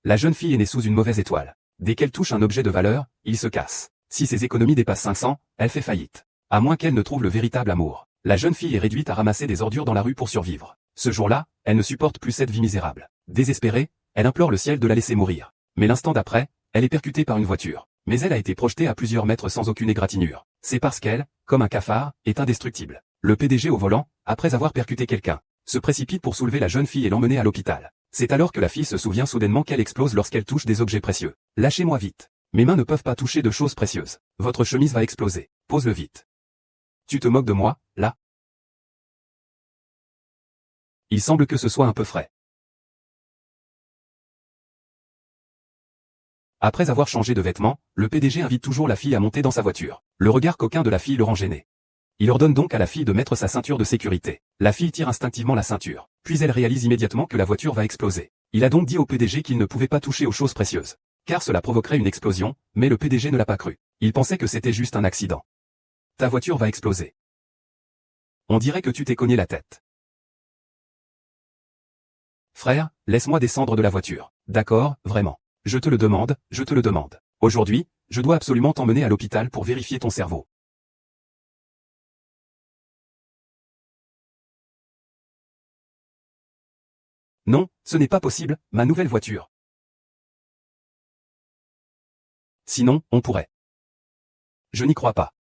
La jeune fille est née sous une mauvaise étoile. Dès qu'elle touche un objet de valeur, il se casse. Si ses économies dépassent 500, elle fait faillite. À moins qu'elle ne trouve le véritable amour. La jeune fille est réduite à ramasser des ordures dans la rue pour survivre. Ce jour-là, elle ne supporte plus cette vie misérable. Désespérée, elle implore le ciel de la laisser mourir. Mais l'instant d'après, elle est percutée par une voiture. Mais elle a été projetée à plusieurs mètres sans aucune égratignure. C'est parce qu'elle, comme un cafard, est indestructible. Le PDG au volant, après avoir percuté quelqu'un, se précipite pour soulever la jeune fille et l'emmener à l'hôpital. C'est alors que la fille se souvient soudainement qu'elle explose lorsqu'elle touche des objets précieux. Lâchez-moi vite. Mes mains ne peuvent pas toucher de choses précieuses. Votre chemise va exploser. Pose-le vite. Tu te moques de moi, là? Il semble que ce soit un peu frais. Après avoir changé de vêtements, le PDG invite toujours la fille à monter dans sa voiture. Le regard coquin de la fille le rend gêné. Il ordonne donc à la fille de mettre sa ceinture de sécurité. La fille tire instinctivement la ceinture. Puis elle réalise immédiatement que la voiture va exploser. Il a donc dit au PDG qu'il ne pouvait pas toucher aux choses précieuses. Car cela provoquerait une explosion, mais le PDG ne l'a pas cru. Il pensait que c'était juste un accident. Ta voiture va exploser. On dirait que tu t'es cogné la tête. Frère, laisse-moi descendre de la voiture. D'accord, vraiment. Je te le demande, je te le demande. Aujourd'hui, je dois absolument t'emmener à l'hôpital pour vérifier ton cerveau. Non, ce n'est pas possible, ma nouvelle voiture. Sinon, on pourrait. Je n'y crois pas.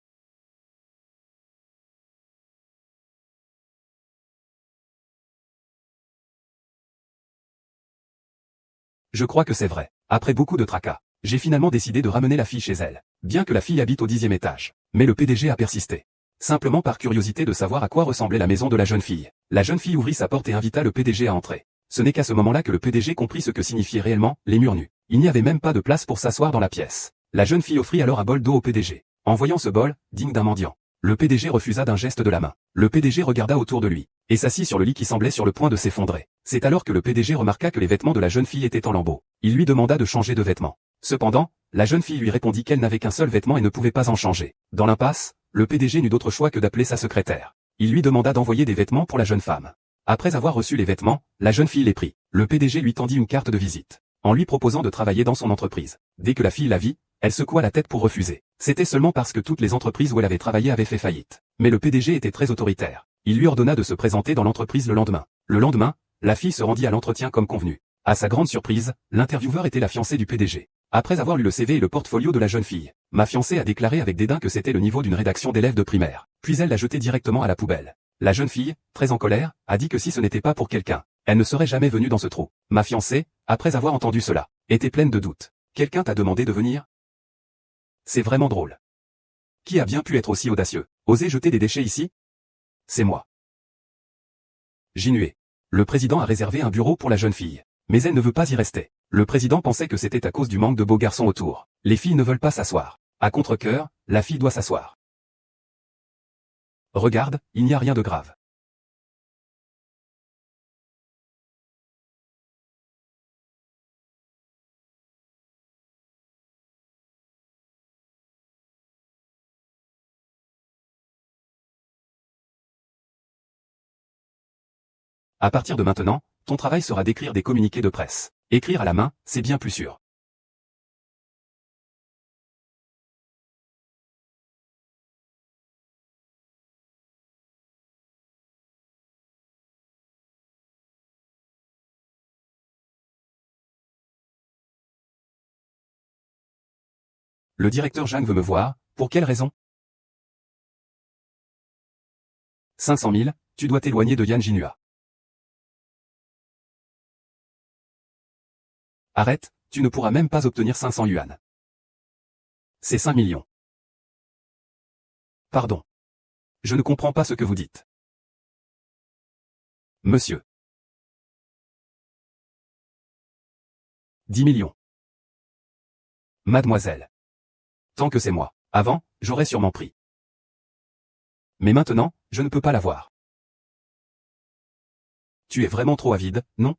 Je crois que c'est vrai. Après beaucoup de tracas, j'ai finalement décidé de ramener la fille chez elle, bien que la fille habite au 10e étage. Mais le PDG a persisté. Simplement par curiosité de savoir à quoi ressemblait la maison de la jeune fille. La jeune fille ouvrit sa porte et invita le PDG à entrer. Ce n'est qu'à ce moment-là que le PDG comprit ce que signifiaient réellement les murs nus. Il n'y avait même pas de place pour s'asseoir dans la pièce. La jeune fille offrit alors un bol d'eau au PDG. En voyant ce bol, digne d'un mendiant, le PDG refusa d'un geste de la main. Le PDG regarda autour de lui, et s'assit sur le lit qui semblait sur le point de s'effondrer. C'est alors que le PDG remarqua que les vêtements de la jeune fille étaient en lambeaux. Il lui demanda de changer de vêtements. Cependant, la jeune fille lui répondit qu'elle n'avait qu'un seul vêtement et ne pouvait pas en changer. Dans l'impasse, le PDG n'eut d'autre choix que d'appeler sa secrétaire. Il lui demanda d'envoyer des vêtements pour la jeune femme. Après avoir reçu les vêtements, la jeune fille les prit. Le PDG lui tendit une carte de visite, en lui proposant de travailler dans son entreprise. Dès que la fille la vit, elle secoua la tête pour refuser. C'était seulement parce que toutes les entreprises où elle avait travaillé avaient fait faillite. Mais le PDG était très autoritaire. Il lui ordonna de se présenter dans l'entreprise le lendemain. Le lendemain, la fille se rendit à l'entretien comme convenu. À sa grande surprise, l'intervieweur était la fiancée du PDG. Après avoir lu le CV et le portfolio de la jeune fille, ma fiancée a déclaré avec dédain que c'était le niveau d'une rédaction d'élèves de primaire. Puis elle l'a jeté directement à la poubelle. La jeune fille, très en colère, a dit que si ce n'était pas pour quelqu'un, elle ne serait jamais venue dans ce trou. Ma fiancée, après avoir entendu cela, était pleine de doutes. Quelqu'un t'a demandé de venir? C'est vraiment drôle. Qui a bien pu être aussi audacieux? Oser jeter des déchets ici? C'est moi. Jinué. Le président a réservé un bureau pour la jeune fille. Mais elle ne veut pas y rester. Le président pensait que c'était à cause du manque de beaux garçons autour. Les filles ne veulent pas s'asseoir. À contre-cœur, la fille doit s'asseoir. Regarde, il n'y a rien de grave. À partir de maintenant, ton travail sera d'écrire des communiqués de presse. Écrire à la main, c'est bien plus sûr. Le directeur Jeanne veut me voir, pour quelle raison? 500 000, tu dois t'éloigner de Yann Jinua. Arrête, tu ne pourras même pas obtenir 500 yuan. C'est 5 millions. Pardon. Je ne comprends pas ce que vous dites. Monsieur. 10 millions. Mademoiselle. Tant que c'est moi. Avant, j'aurais sûrement pris. Mais maintenant, je ne peux pas l'avoir. Tu es vraiment trop avide, non?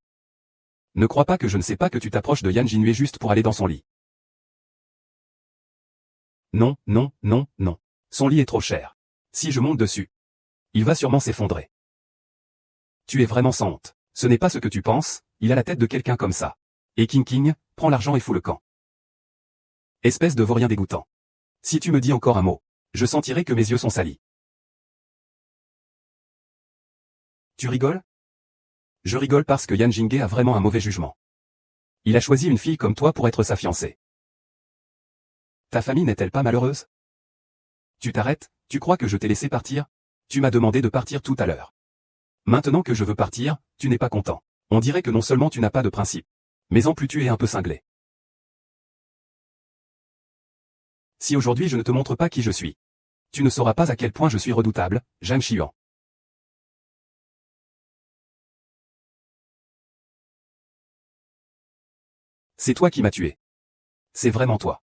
Ne crois pas que je ne sais pas que tu t'approches de Yann Jinue juste pour aller dans son lit. Non, non, non, non. Son lit est trop cher. Si je monte dessus, il va sûrement s'effondrer. Tu es vraiment sans honte. Ce n'est pas ce que tu penses, il a la tête de quelqu'un comme ça. Et King, prends l'argent et fous le camp. Espèce de vaurien dégoûtant. Si tu me dis encore un mot, je sentirai que mes yeux sont salis. Tu rigoles? Je rigole parce que Yan Jinghe a vraiment un mauvais jugement. Il a choisi une fille comme toi pour être sa fiancée. Ta famille n'est-elle pas malheureuse? Tu t'arrêtes, tu crois que je t'ai laissé partir? Tu m'as demandé de partir tout à l'heure. Maintenant que je veux partir, tu n'es pas content. On dirait que non seulement tu n'as pas de principe, mais en plus tu es un peu cinglé. Si aujourd'hui je ne te montre pas qui je suis, tu ne sauras pas à quel point je suis redoutable, Zhang Xiuan. C'est toi qui m'as tué. C'est vraiment toi.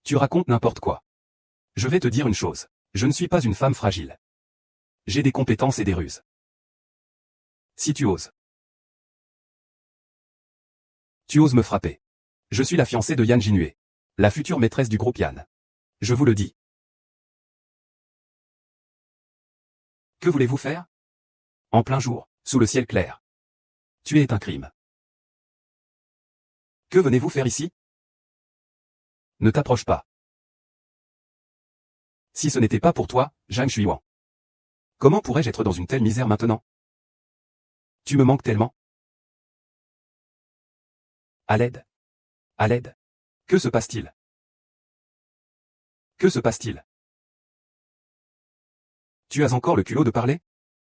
Tu racontes n'importe quoi. Je vais te dire une chose. Je ne suis pas une femme fragile. J'ai des compétences et des ruses. Si tu oses. Tu oses me frapper. Je suis la fiancée de Yan Jinue. La future maîtresse du groupe Yan. Je vous le dis. Que voulez-vous faire? En plein jour, sous le ciel clair. Tuer est un crime. Que venez-vous faire ici? Ne t'approche pas. Si ce n'était pas pour toi, Zhang Xiuan. Comment pourrais-je être dans une telle misère maintenant? Tu me manques tellement. À l'aide. À l'aide. Que se passe-t-il? Que se passe-t-il? Tu as encore le culot de parler?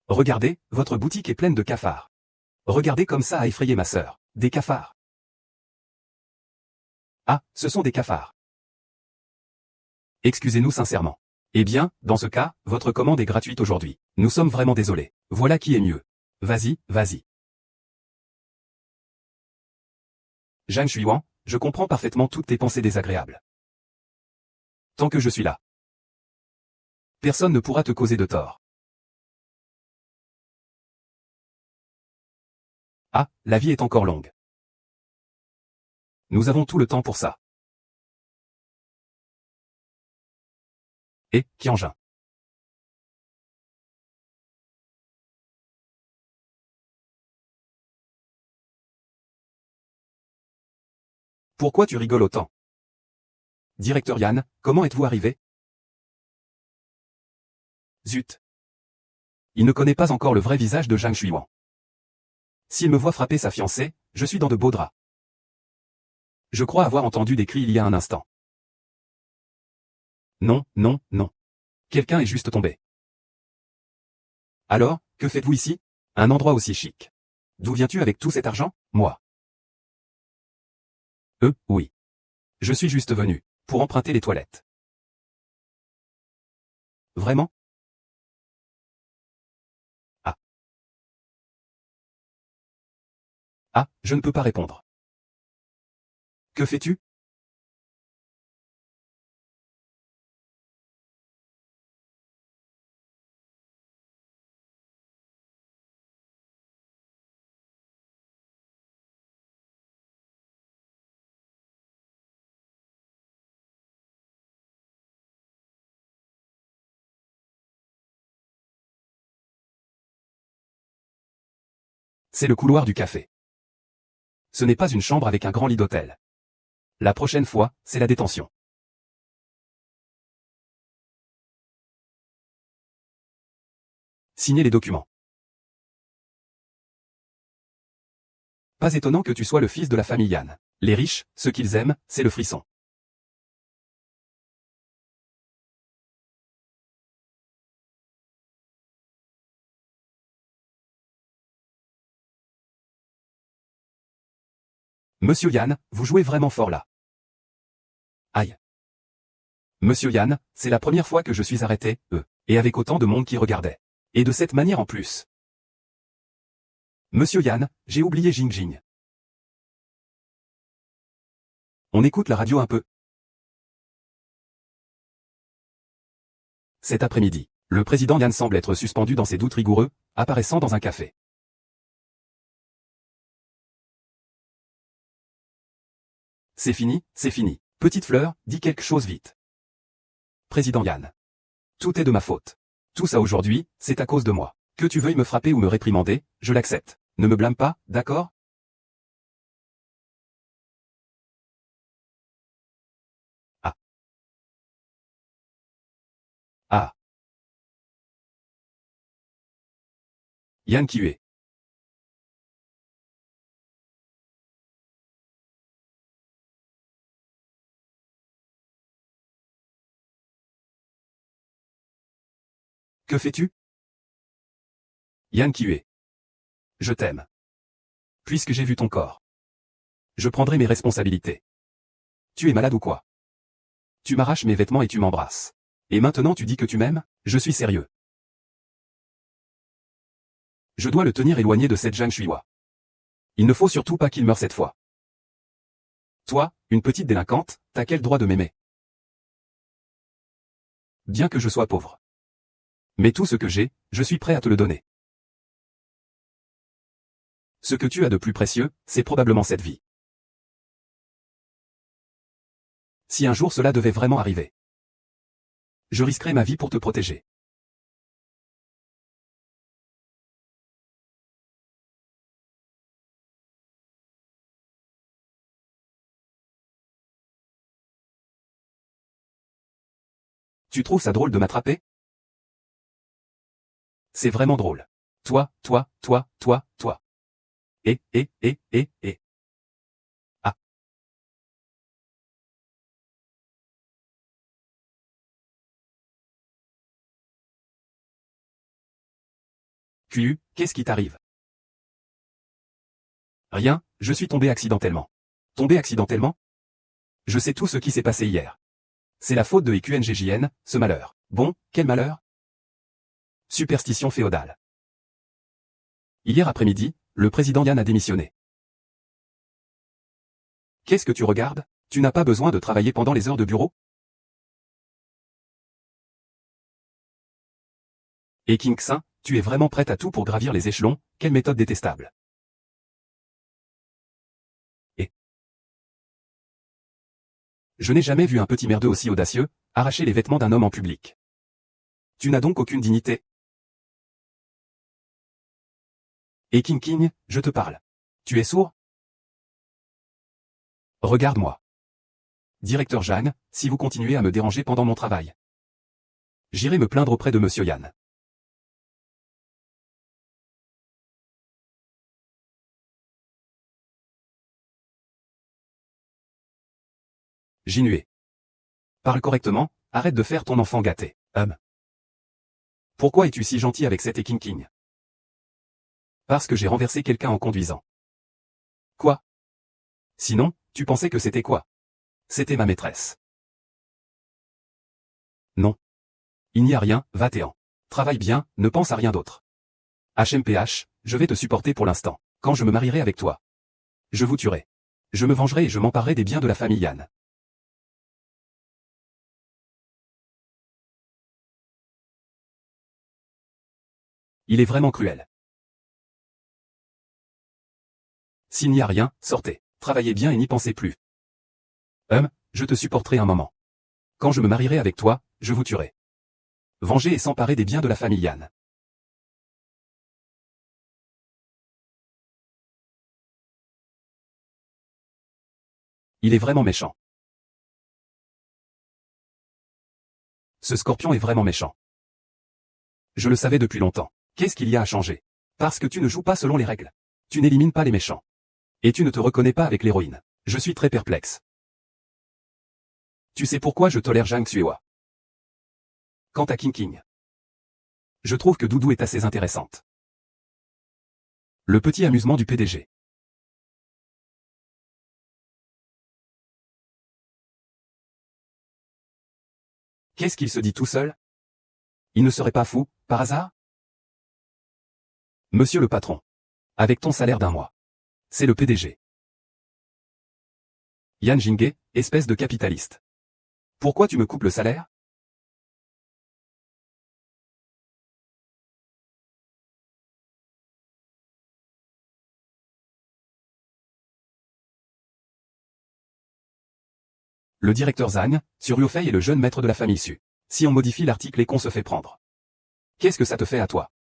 Regardez, votre boutique est pleine de cafards. Regardez comme ça a effrayé ma sœur. Des cafards. Ah, ce sont des cafards. Excusez-nous sincèrement. Eh bien, dans ce cas, votre commande est gratuite aujourd'hui. Nous sommes vraiment désolés. Voilà qui est mieux. Vas-y, vas-y. Zhang Xiuan, je comprends parfaitement toutes tes pensées désagréables. Tant que je suis là, personne ne pourra te causer de tort. Ah, la vie est encore longue. Nous avons tout le temps pour ça. Et, Qianjin. Pourquoi tu rigoles autant? Directeur Yan, comment êtes-vous arrivé? Zut. Il ne connaît pas encore le vrai visage de Zhang Xiuan. S'il me voit frapper sa fiancée, je suis dans de beaux draps. Je crois avoir entendu des cris il y a un instant. Non, non, non. Quelqu'un est juste tombé. Alors, que faites-vous ici? Un endroit aussi chic. D'où viens-tu avec tout cet argent? Moi. Oui. Je suis juste venu, pour emprunter les toilettes. Vraiment? Ah. Ah, je ne peux pas répondre. Que fais-tu? C'est le couloir du café. Ce n'est pas une chambre avec un grand lit d'hôtel. La prochaine fois, c'est la détention. Signez les documents. Pas étonnant que tu sois le fils de la famille Yan. Les riches, ce qu'ils aiment, c'est le frisson. Monsieur Yan, vous jouez vraiment fort là. Aïe. Monsieur Yan, c'est la première fois que je suis arrêté, et avec autant de monde qui regardait. Et de cette manière en plus. Monsieur Yan, j'ai oublié Jing Jing. On écoute la radio un peu. Cet après-midi, le président Yan semble être suspendu dans ses doutes rigoureux, apparaissant dans un café. C'est fini, c'est fini. Petite fleur, dis quelque chose vite. Président Yan. Tout est de ma faute. Tout ça aujourd'hui, c'est à cause de moi. Que tu veuilles me frapper ou me réprimander, je l'accepte. Ne me blâme pas, d'accord? Yan Kue. Que fais-tu? Yan Kue. Je t'aime. Puisque j'ai vu ton corps. Je prendrai mes responsabilités. Tu es malade ou quoi? Tu m'arraches mes vêtements et tu m'embrasses. Et maintenant tu dis que tu m'aimes? Je suis sérieux. Je dois le tenir éloigné de cette Zhang Shuiwa. Il ne faut surtout pas qu'il meure cette fois. Toi, une petite délinquante, t'as quel droit de m'aimer? Bien que je sois pauvre. Mais tout ce que j'ai, je suis prêt à te le donner. Ce que tu as de plus précieux, c'est probablement cette vie. Si un jour cela devait vraiment arriver, je risquerais ma vie pour te protéger. Tu trouves ça drôle de m'attraper? C'est vraiment drôle. Toi. Et. Ah. Qu'est-ce qui t'arrive? Rien, je suis tombé accidentellement. Tombé accidentellement? Je sais tout ce qui s'est passé hier. C'est la faute de EQNGJN, ce malheur. Bon, quel malheur? Superstition féodale. Hier après-midi, le président Yan a démissionné. Qu'est-ce que tu regardes? Tu n'as pas besoin de travailler pendant les heures de bureau? Et King Xin, tu es vraiment prête à tout pour gravir les échelons? Quelle méthode détestable. Et je n'ai jamais vu un petit merdeux aussi audacieux, arracher les vêtements d'un homme en public. Tu n'as donc aucune dignité? Et King, je te parle. Tu es sourd? Regarde-moi. Directeur Zhang, si vous continuez à me déranger pendant mon travail, j'irai me plaindre auprès de Monsieur Yan. Jinue. Parle correctement, arrête de faire ton enfant gâté. Pourquoi es-tu si gentil avec cette King? Parce que j'ai renversé quelqu'un en conduisant. Quoi? Sinon, tu pensais que c'était quoi? C'était ma maîtresse. Non. Il n'y a rien, va-t'en. Travaille bien, ne pense à rien d'autre. HMPH, je vais te supporter pour l'instant. Quand je me marierai avec toi, je vous tuerai. Je me vengerai et je m'emparerai des biens de la famille Yan. Il est vraiment cruel. S'il n'y a rien, sortez. Travaillez bien et n'y pensez plus. Je te supporterai un moment. Quand je me marierai avec toi, je vous tuerai. Venger et s'emparer des biens de la famille Yan. Il est vraiment méchant. Ce scorpion est vraiment méchant. Je le savais depuis longtemps. Qu'est-ce qu'il y a à changer? Parce que tu ne joues pas selon les règles. Tu n'élimines pas les méchants. Et tu ne te reconnais pas avec l'héroïne. Je suis très perplexe. Tu sais pourquoi je tolère Zhang Xuewa? Quant à King, je trouve que Doudou est assez intéressante. Le petit amusement du PDG. Qu'est-ce qu'il se dit tout seul? Il ne serait pas fou, par hasard? Monsieur le patron. Avec ton salaire d'un mois. C'est le PDG. Yan Jinghe, espèce de capitaliste. Pourquoi tu me coupes le salaire? Le directeur Zhang, sur Yofei et le jeune maître de la famille Su. Si on modifie l'article et qu'on se fait prendre. Qu'est-ce que ça te fait à toi?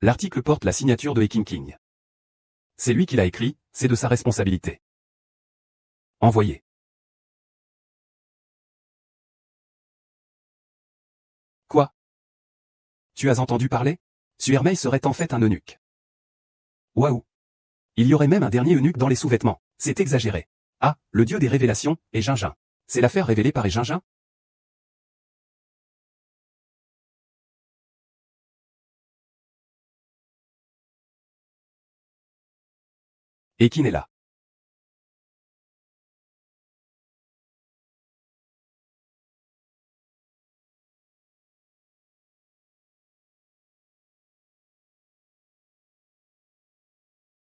L'article porte la signature de King. C'est lui qui l'a écrit, c'est de sa responsabilité. Envoyé. Quoi? Tu as entendu parler? Suermei serait en fait un eunuque. Waouh. Il y aurait même un dernier eunuque dans les sous-vêtements. C'est exagéré. Ah, le dieu des révélations, et Gingin. C'est l'affaire révélée par Gingin? Et qui n'est là?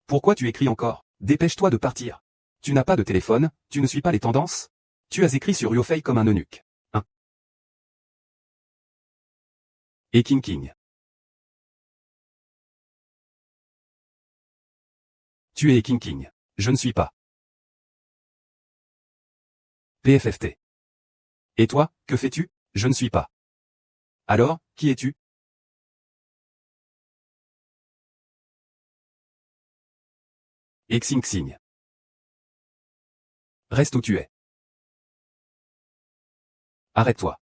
Pourquoi tu écris encore? Dépêche-toi de partir. Tu n'as pas de téléphone, tu ne suis pas les tendances? Tu as écrit sur Yofei comme un eunuque. Hein? Et King King. Tu es King King. Je ne suis pas. PFFT. Et toi, que fais-tu? Je ne suis pas. Alors, qui es-tu? Et Xing Xing. Reste où tu es. Arrête-toi.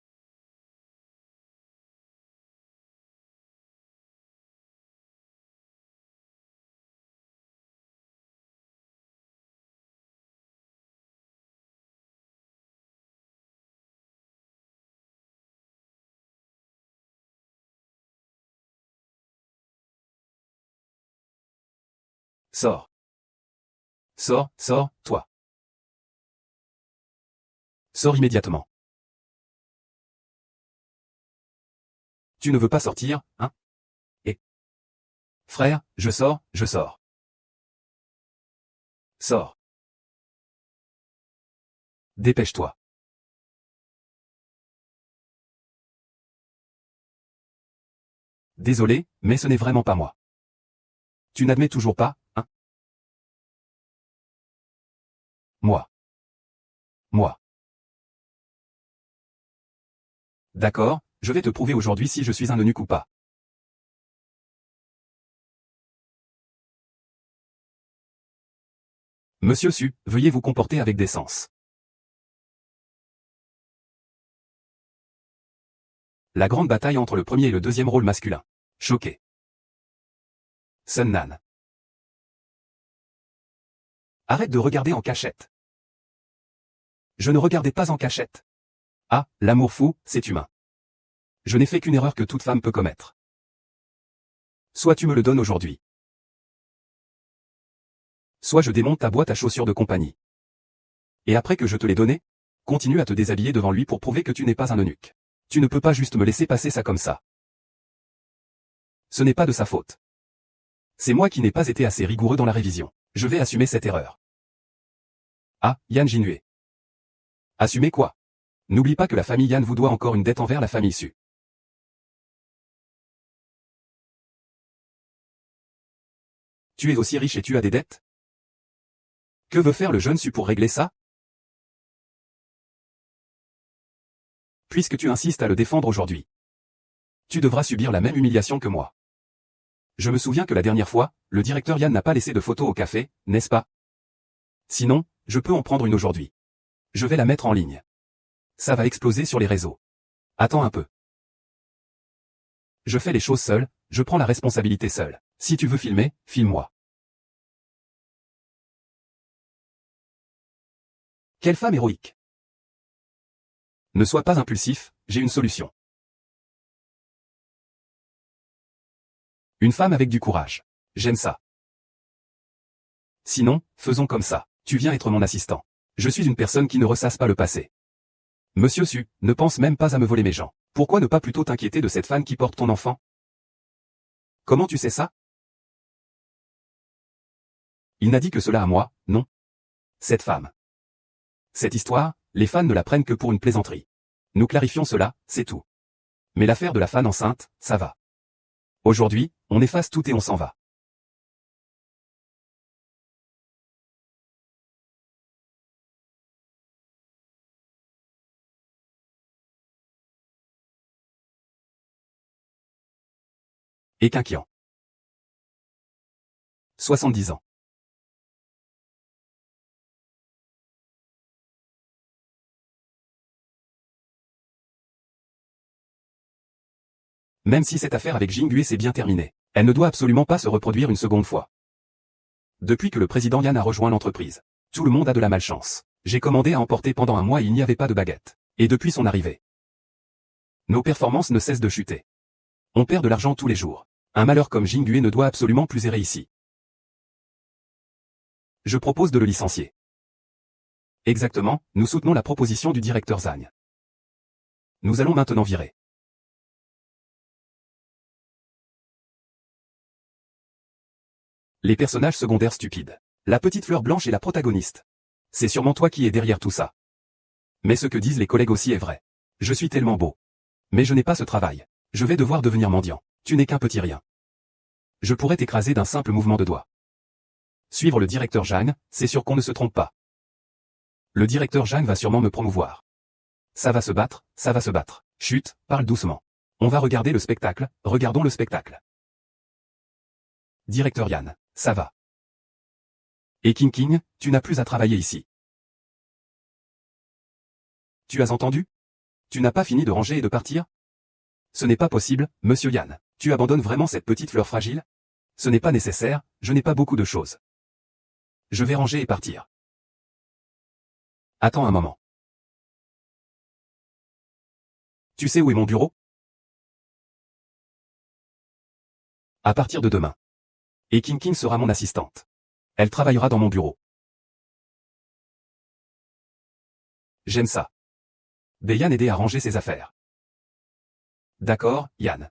Sors. Sors, sors, toi. Sors immédiatement. Tu ne veux pas sortir, hein? Et frère, je sors, je sors. Sors. Dépêche-toi. Désolé, mais ce n'est vraiment pas moi. Tu n'admets toujours pas, hein? Moi. Moi. D'accord, je vais te prouver aujourd'hui si je suis un eunuque ou pas. Monsieur Su, veuillez vous comporter avec décence. La grande bataille entre le premier et le deuxième rôle masculin. Choqué. Sun Nan. Arrête de regarder en cachette. Je ne regardais pas en cachette. Ah, l'amour fou, c'est humain. Je n'ai fait qu'une erreur que toute femme peut commettre. Soit tu me le donnes aujourd'hui. Soit je démonte ta boîte à chaussures de compagnie. Et après que je te l'ai donné, continue à te déshabiller devant lui pour prouver que tu n'es pas un eunuque. Tu ne peux pas juste me laisser passer ça comme ça. Ce n'est pas de sa faute. C'est moi qui n'ai pas été assez rigoureux dans la révision. Je vais assumer cette erreur. Ah, Yan Jinue. Assumer quoi? N'oublie pas que la famille Yan vous doit encore une dette envers la famille Su. Tu es aussi riche et tu as des dettes? Que veut faire le jeune Su pour régler ça? Puisque tu insistes à le défendre aujourd'hui, tu devras subir la même humiliation que moi. Je me souviens que la dernière fois, le directeur Yan n'a pas laissé de photo au café, n'est-ce pas? Sinon, je peux en prendre une aujourd'hui. Je vais la mettre en ligne. Ça va exploser sur les réseaux. Attends un peu. Je fais les choses seul, je prends la responsabilité seul. Si tu veux filmer, filme-moi. Quelle femme héroïque. Ne sois pas impulsif, j'ai une solution. Une femme avec du courage. J'aime ça. Sinon, faisons comme ça. Tu viens être mon assistant. Je suis une personne qui ne ressasse pas le passé. Monsieur Su, ne pense même pas à me voler mes gens. Pourquoi ne pas plutôt t'inquiéter de cette femme qui porte ton enfant? Comment tu sais ça? Il n'a dit que cela à moi, non? Cette femme. Cette histoire, les fans ne la prennent que pour une plaisanterie. Nous clarifions cela, c'est tout. Mais l'affaire de la fan enceinte, ça va. Aujourd'hui, on efface tout et on s'en va. Et Quinquian. 70 ans. Même si cette affaire avec Jingyu s'est bien terminée, elle ne doit absolument pas se reproduire une seconde fois. Depuis que le président Yan a rejoint l'entreprise, tout le monde a de la malchance. J'ai commandé à emporter pendant un mois et il n'y avait pas de baguette. Et depuis son arrivée, nos performances ne cessent de chuter. On perd de l'argent tous les jours. Un malheur comme Jingyu ne doit absolument plus errer ici. Je propose de le licencier. Exactement, nous soutenons la proposition du directeur Zhang. Nous allons maintenant virer. Les personnages secondaires stupides. La petite fleur blanche est la protagoniste. C'est sûrement toi qui es derrière tout ça. Mais ce que disent les collègues aussi est vrai. Je suis tellement beau. Mais je n'ai pas ce travail. Je vais devoir devenir mendiant. Tu n'es qu'un petit rien. Je pourrais t'écraser d'un simple mouvement de doigt. Suivre le directeur Zhang, c'est sûr qu'on ne se trompe pas. Le directeur Zhang va sûrement me promouvoir. Ça va se battre, ça va se battre. Chut, parle doucement. On va regarder le spectacle, regardons le spectacle. Directeur Yan, ça va. Et King, tu n'as plus à travailler ici. Tu as entendu? Tu n'as pas fini de ranger et de partir? Ce n'est pas possible, monsieur Yan. Tu abandonnes vraiment cette petite fleur fragile? Ce n'est pas nécessaire, je n'ai pas beaucoup de choses. Je vais ranger et partir. Attends un moment. Tu sais où est mon bureau? À partir de demain. Et King sera mon assistante. Elle travaillera dans mon bureau. J'aime ça. Vais Yan aider à ranger ses affaires. D'accord, Yan.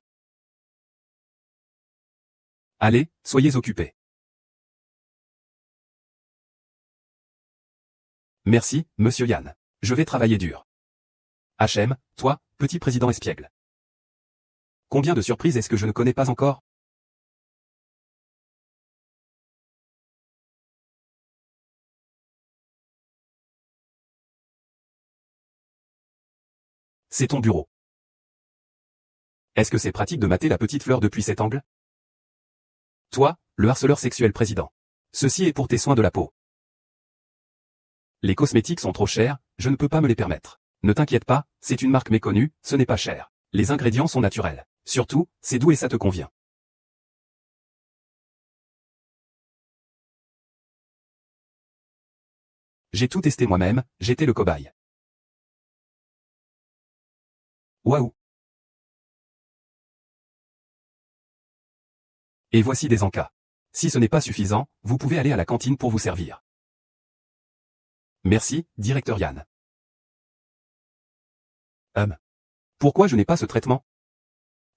Allez, soyez occupés. Merci, monsieur Yan. Je vais travailler dur. HM, toi, petit président espiègle. Combien de surprises est-ce que je ne connais pas encore? C'est ton bureau. Est-ce que c'est pratique de mater la petite fleur depuis cet angle? Toi, le harceleur sexuel président. Ceci est pour tes soins de la peau. Les cosmétiques sont trop chers, je ne peux pas me les permettre. Ne t'inquiète pas, c'est une marque méconnue, ce n'est pas cher. Les ingrédients sont naturels. Surtout, c'est doux et ça te convient. J'ai tout testé moi-même, j'étais le cobaye. Waouh! Et voici des encas. Si ce n'est pas suffisant, vous pouvez aller à la cantine pour vous servir. Merci, directeur Yan. Pourquoi je n'ai pas ce traitement?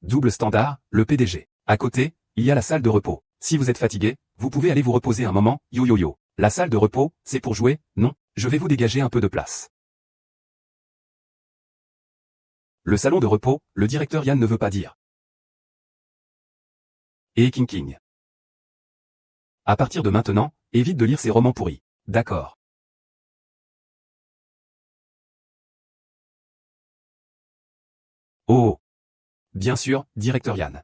Double standard, le PDG. À côté, il y a la salle de repos. Si vous êtes fatigué, vous pouvez aller vous reposer un moment, yo. La salle de repos, c'est pour jouer, non? Je vais vous dégager un peu de place. Le salon de repos, le directeur Yan ne veut pas dire. Et King. À partir de maintenant, évite de lire ces romans pourris. D'accord. Oh. Bien sûr, directeur Yan.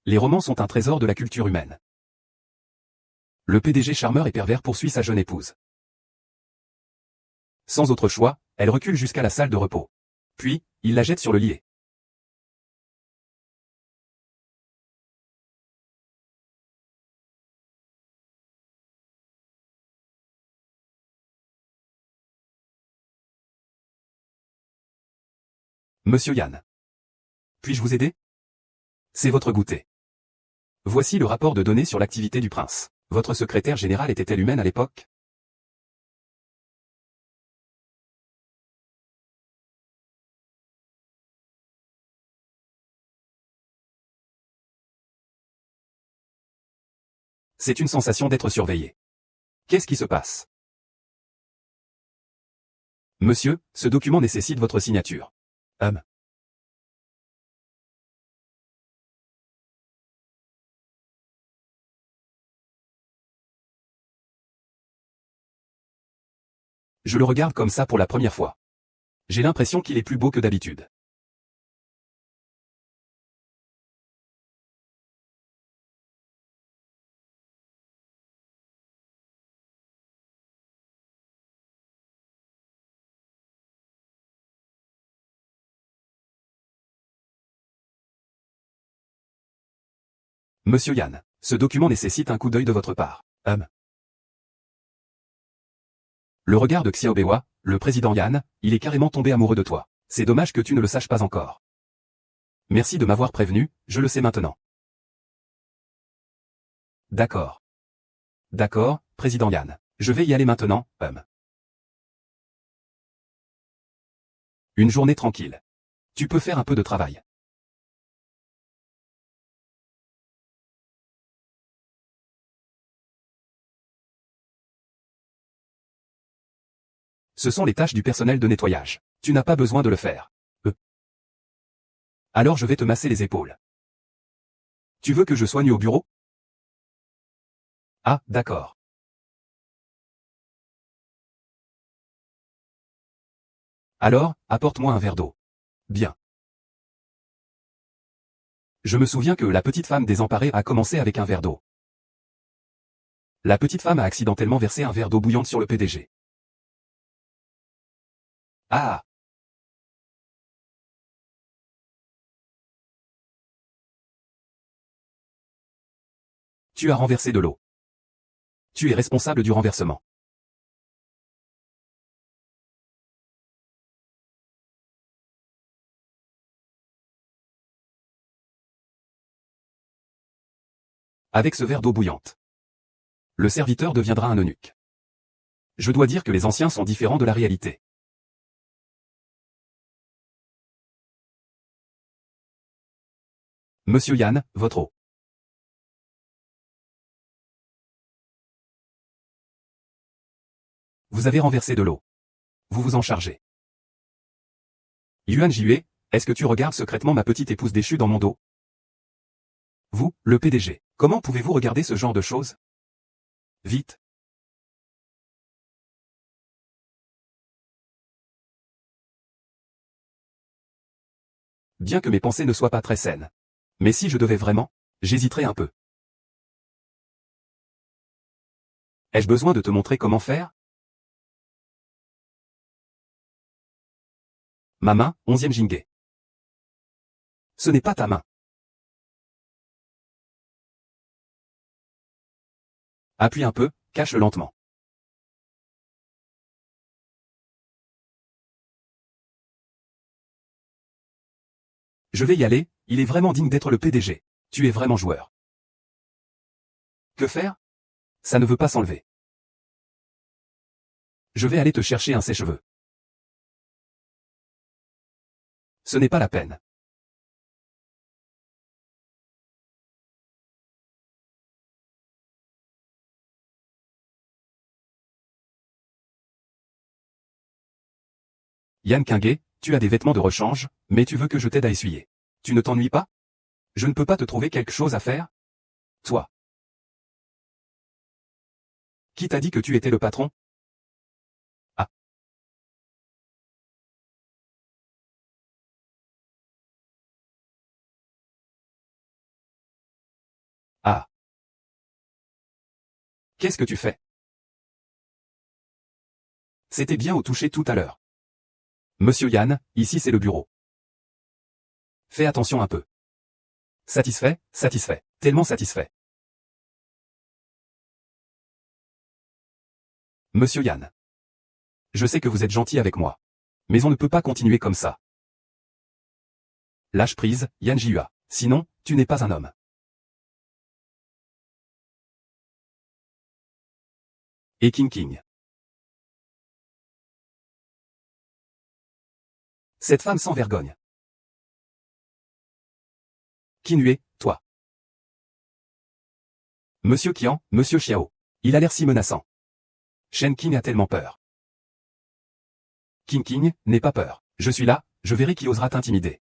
Les romans sont un trésor de la culture humaine. Le PDG charmeur et pervers poursuit sa jeune épouse. Sans autre choix, elle recule jusqu'à la salle de repos. Puis, il la jette sur le lit. Monsieur Yan. Puis-je vous aider? C'est votre goûter. Voici le rapport de données sur l'activité du prince. Votre secrétaire générale était-elle humaine à l'époque? C'est une sensation d'être surveillé. Qu'est-ce qui se passe? Monsieur, ce document nécessite votre signature. Hum. Je le regarde comme ça pour la première fois. J'ai l'impression qu'il est plus beau que d'habitude. Monsieur Yann, ce document nécessite un coup d'œil de votre part. Le regard de Xiaobewa, le président Yann, il est carrément tombé amoureux de toi. C'est dommage que tu ne le saches pas encore. Merci de m'avoir prévenu, je le sais maintenant. D'accord. D'accord, président Yann. Je vais y aller maintenant, Une journée tranquille. Tu peux faire un peu de travail. Ce sont les tâches du personnel de nettoyage. Tu n'as pas besoin de le faire. Alors je vais te masser les épaules. Tu veux que je soigne au bureau? Ah, d'accord. Alors, apporte-moi un verre d'eau. Bien. Je me souviens que la petite femme désemparée a commencé avec un verre d'eau. La petite femme a accidentellement versé un verre d'eau bouillante sur le PDG. Ah! Tu as renversé de l'eau. Tu es responsable du renversement. Avec ce verre d'eau bouillante. Le serviteur deviendra un eunuque. Je dois dire que les anciens sont différents de la réalité. Monsieur Yann, votre eau. Vous avez renversé de l'eau. Vous vous en chargez. Yuan Jue, est-ce que tu regardes secrètement ma petite épouse déchue dans mon dos? Vous, le PDG, comment pouvez-vous regarder ce genre de choses? Vite. Bien que mes pensées ne soient pas très saines. Mais si je devais vraiment, j'hésiterais un peu. Ai-je besoin de te montrer comment faire? Ma main, 11e Jingé. Ce n'est pas ta main. Appuie un peu, cache lentement. Je vais y aller, il est vraiment digne d'être le PDG. Tu es vraiment joueur. Que faire? Ça ne veut pas s'enlever. Je vais aller te chercher un sèche-cheveux. Ce n'est pas la peine. Yann Quinguet, tu as des vêtements de rechange, mais tu veux que je t'aide à essuyer. Tu ne t'ennuies pas? Je ne peux pas te trouver quelque chose à faire? Toi. Qui t'a dit que tu étais le patron? Ah. Ah. Qu'est-ce que tu fais? C'était bien au toucher tout à l'heure. Monsieur Yann, ici c'est le bureau. Fais attention un peu. Satisfait, satisfait, tellement satisfait. Monsieur Yann. Je sais que vous êtes gentil avec moi. Mais on ne peut pas continuer comme ça. Lâche prise, Yann Jihua. Sinon, tu n'es pas un homme. Et King King. Cette femme sans vergogne. Qui nu toi? Monsieur Qian, Monsieur Xiao. Il a l'air si menaçant. Shen King a tellement peur. King King, n'aie pas peur. Je suis là, je verrai qui osera t'intimider.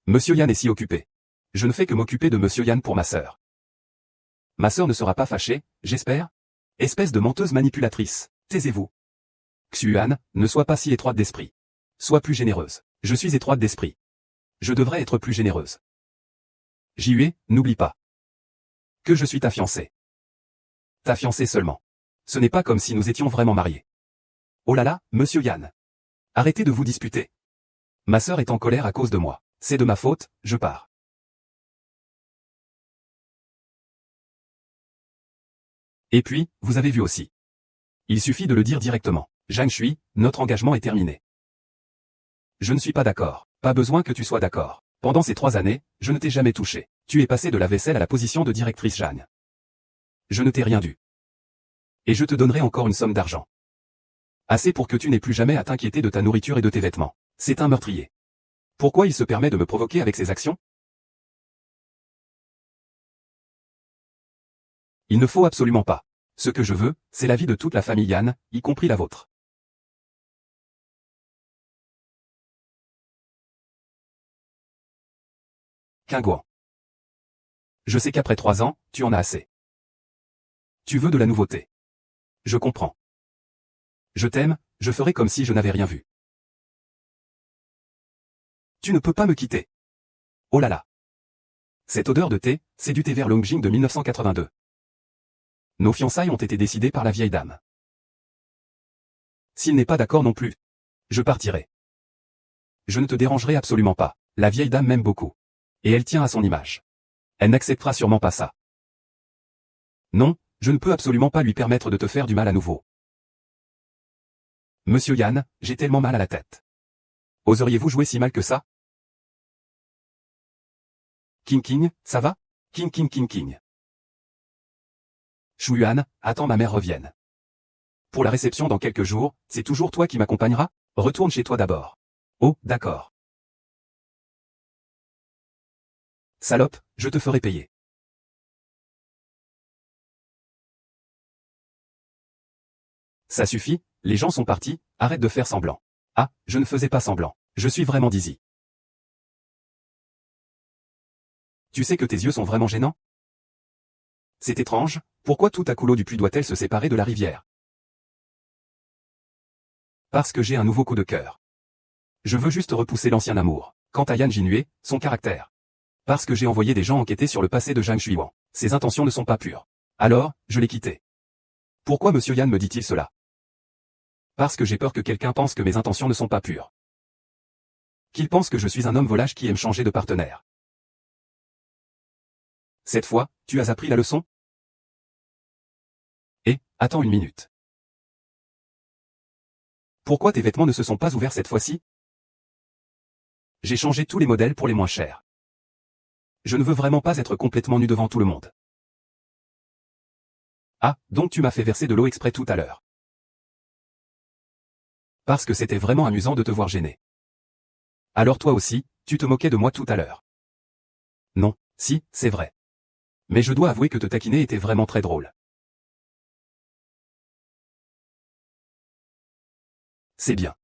Monsieur Yann est si occupé. Je ne fais que m'occuper de Monsieur Yann pour ma sœur. Ma sœur ne sera pas fâchée, j'espère? Espèce de menteuse manipulatrice, taisez-vous. Xuan, ne sois pas si étroite d'esprit. Sois plus généreuse. Je suis étroite d'esprit. Je devrais être plus généreuse. Jihue, n'oublie pas. Que je suis ta fiancée. Ta fiancée seulement. Ce n'est pas comme si nous étions vraiment mariés. Oh là là, Monsieur Yann. Arrêtez de vous disputer. Ma sœur est en colère à cause de moi. C'est de ma faute, je pars. Et puis, vous avez vu aussi. Il suffit de le dire directement. Zhang Shui, notre engagement est terminé. Je ne suis pas d'accord. Pas besoin que tu sois d'accord. Pendant ces 3 années, je ne t'ai jamais touché. Tu es passé de la vaisselle à la position de directrice Jeanne. Je ne t'ai rien dû. Et je te donnerai encore une somme d'argent. Assez pour que tu n'aies plus jamais à t'inquiéter de ta nourriture et de tes vêtements. C'est un meurtrier. Pourquoi il se permet de me provoquer avec ses actions? Il ne faut absolument pas. Ce que je veux, c'est la vie de toute la famille Yan, y compris la vôtre. Qingguan. Je sais qu'après 3 ans, tu en as assez. Tu veux de la nouveauté. Je comprends. Je t'aime, je ferai comme si je n'avais rien vu. Tu ne peux pas me quitter. Oh là là. Cette odeur de thé, c'est du thé vert Longjing de 1982. Nos fiançailles ont été décidées par la vieille dame. S'il n'est pas d'accord non plus, je partirai. Je ne te dérangerai absolument pas. La vieille dame m'aime beaucoup. Et elle tient à son image. Elle n'acceptera sûrement pas ça. Non, je ne peux absolument pas lui permettre de te faire du mal à nouveau. Monsieur Yan, j'ai tellement mal à la tête. Oseriez-vous jouer si mal que ça? King King, ça va? King King King King. Shu-Yuan, attends ma mère revienne. Pour la réception dans quelques jours, c'est toujours toi qui m'accompagneras? Retourne chez toi d'abord. Oh, d'accord. Salope, je te ferai payer. Ça suffit, les gens sont partis, arrête de faire semblant. Ah, je ne faisais pas semblant. Je suis vraiment dizzy. Tu sais que tes yeux sont vraiment gênants? C'est étrange, pourquoi tout à coup l'eau du puits doit-elle se séparer de la rivière? Parce que j'ai un nouveau coup de cœur. Je veux juste repousser l'ancien amour. Quant à Yan Jinue, son caractère. Parce que j'ai envoyé des gens enquêter sur le passé de Zhang Shuiwan. Ses intentions ne sont pas pures. Alors, je l'ai quitté. Pourquoi Monsieur Yan me dit-il cela? Parce que j'ai peur que quelqu'un pense que mes intentions ne sont pas pures. Qu'il pense que je suis un homme volage qui aime changer de partenaire. Cette fois, tu as appris la leçon? Et, attends une minute. Pourquoi tes vêtements ne se sont pas ouverts cette fois-ci? J'ai changé tous les modèles pour les moins chers. Je ne veux vraiment pas être complètement nu devant tout le monde. Ah, donc tu m'as fait verser de l'eau exprès tout à l'heure. Parce que c'était vraiment amusant de te voir gêné. Alors toi aussi, tu te moquais de moi tout à l'heure. Non, si, c'est vrai. Mais je dois avouer que te taquiner était vraiment très drôle. C'est bien.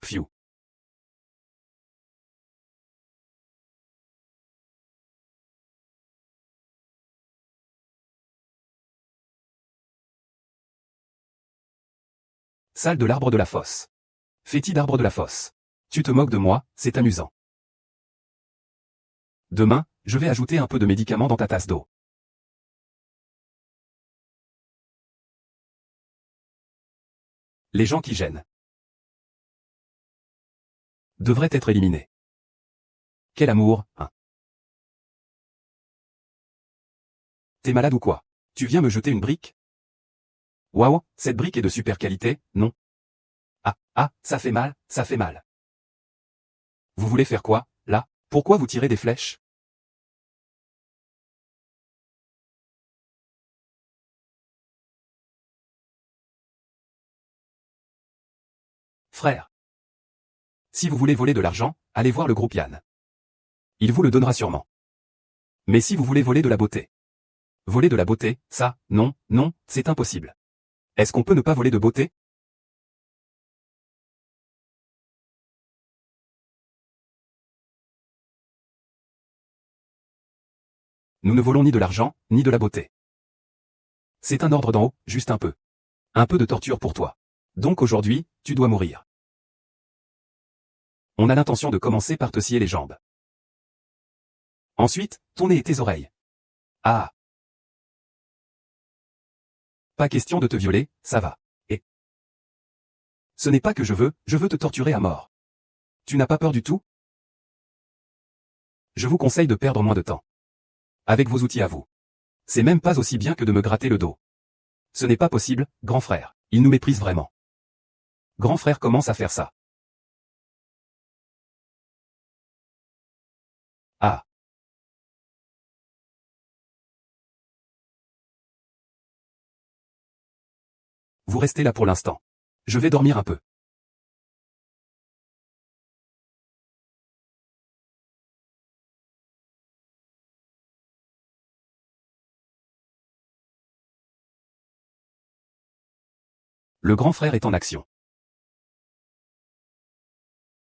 Pfiou. Salle de l'arbre de la fosse. Fétis d'arbre de la fosse. Tu te moques de moi, c'est amusant. Demain, je vais ajouter un peu de médicaments dans ta tasse d'eau. Les gens qui gênent devraient être éliminés. Quel amour, hein. T'es malade ou quoi? Tu viens me jeter une brique? Waouh, cette brique est de super qualité, non? Ah, ça fait mal, ça fait mal. Vous voulez faire quoi, là? Pourquoi vous tirez des flèches? Frère. Si vous voulez voler de l'argent, allez voir le groupe Yan. Il vous le donnera sûrement. Mais si vous voulez voler de la beauté. Voler de la beauté, ça, non, non, c'est impossible. Est-ce qu'on peut ne pas voler de beauté? Nous ne volons ni de l'argent, ni de la beauté. C'est un ordre d'en haut, juste un peu. Un peu de torture pour toi. Donc aujourd'hui, tu dois mourir. On a l'intention de commencer par te scier les jambes. Ensuite, ton nez et tes oreilles. Ah. Pas question de te violer, ça va. Et ce n'est pas que je veux te torturer à mort. Tu n'as pas peur du tout? Je vous conseille de perdre moins de temps. Avec vos outils à vous. C'est même pas aussi bien que de me gratter le dos. Ce n'est pas possible, grand frère. Il nous méprise vraiment. Grand frère commence à faire ça. Ah. Vous restez là pour l'instant. Je vais dormir un peu. Le grand frère est en action.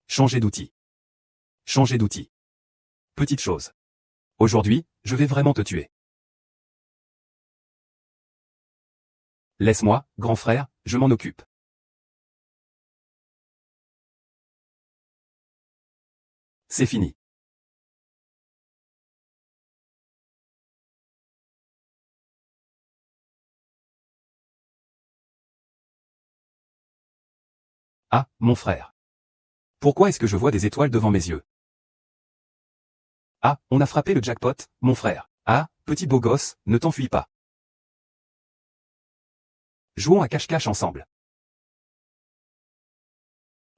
Changer d'outil. Changer d'outil. Petite chose. Aujourd'hui, je vais vraiment te tuer. Laisse-moi, grand frère, je m'en occupe. C'est fini. Ah, mon frère. Pourquoi est-ce que je vois des étoiles devant mes yeux? Ah, on a frappé le jackpot, mon frère. Ah, petit beau gosse, ne t'enfuis pas. Jouons à cache-cache ensemble.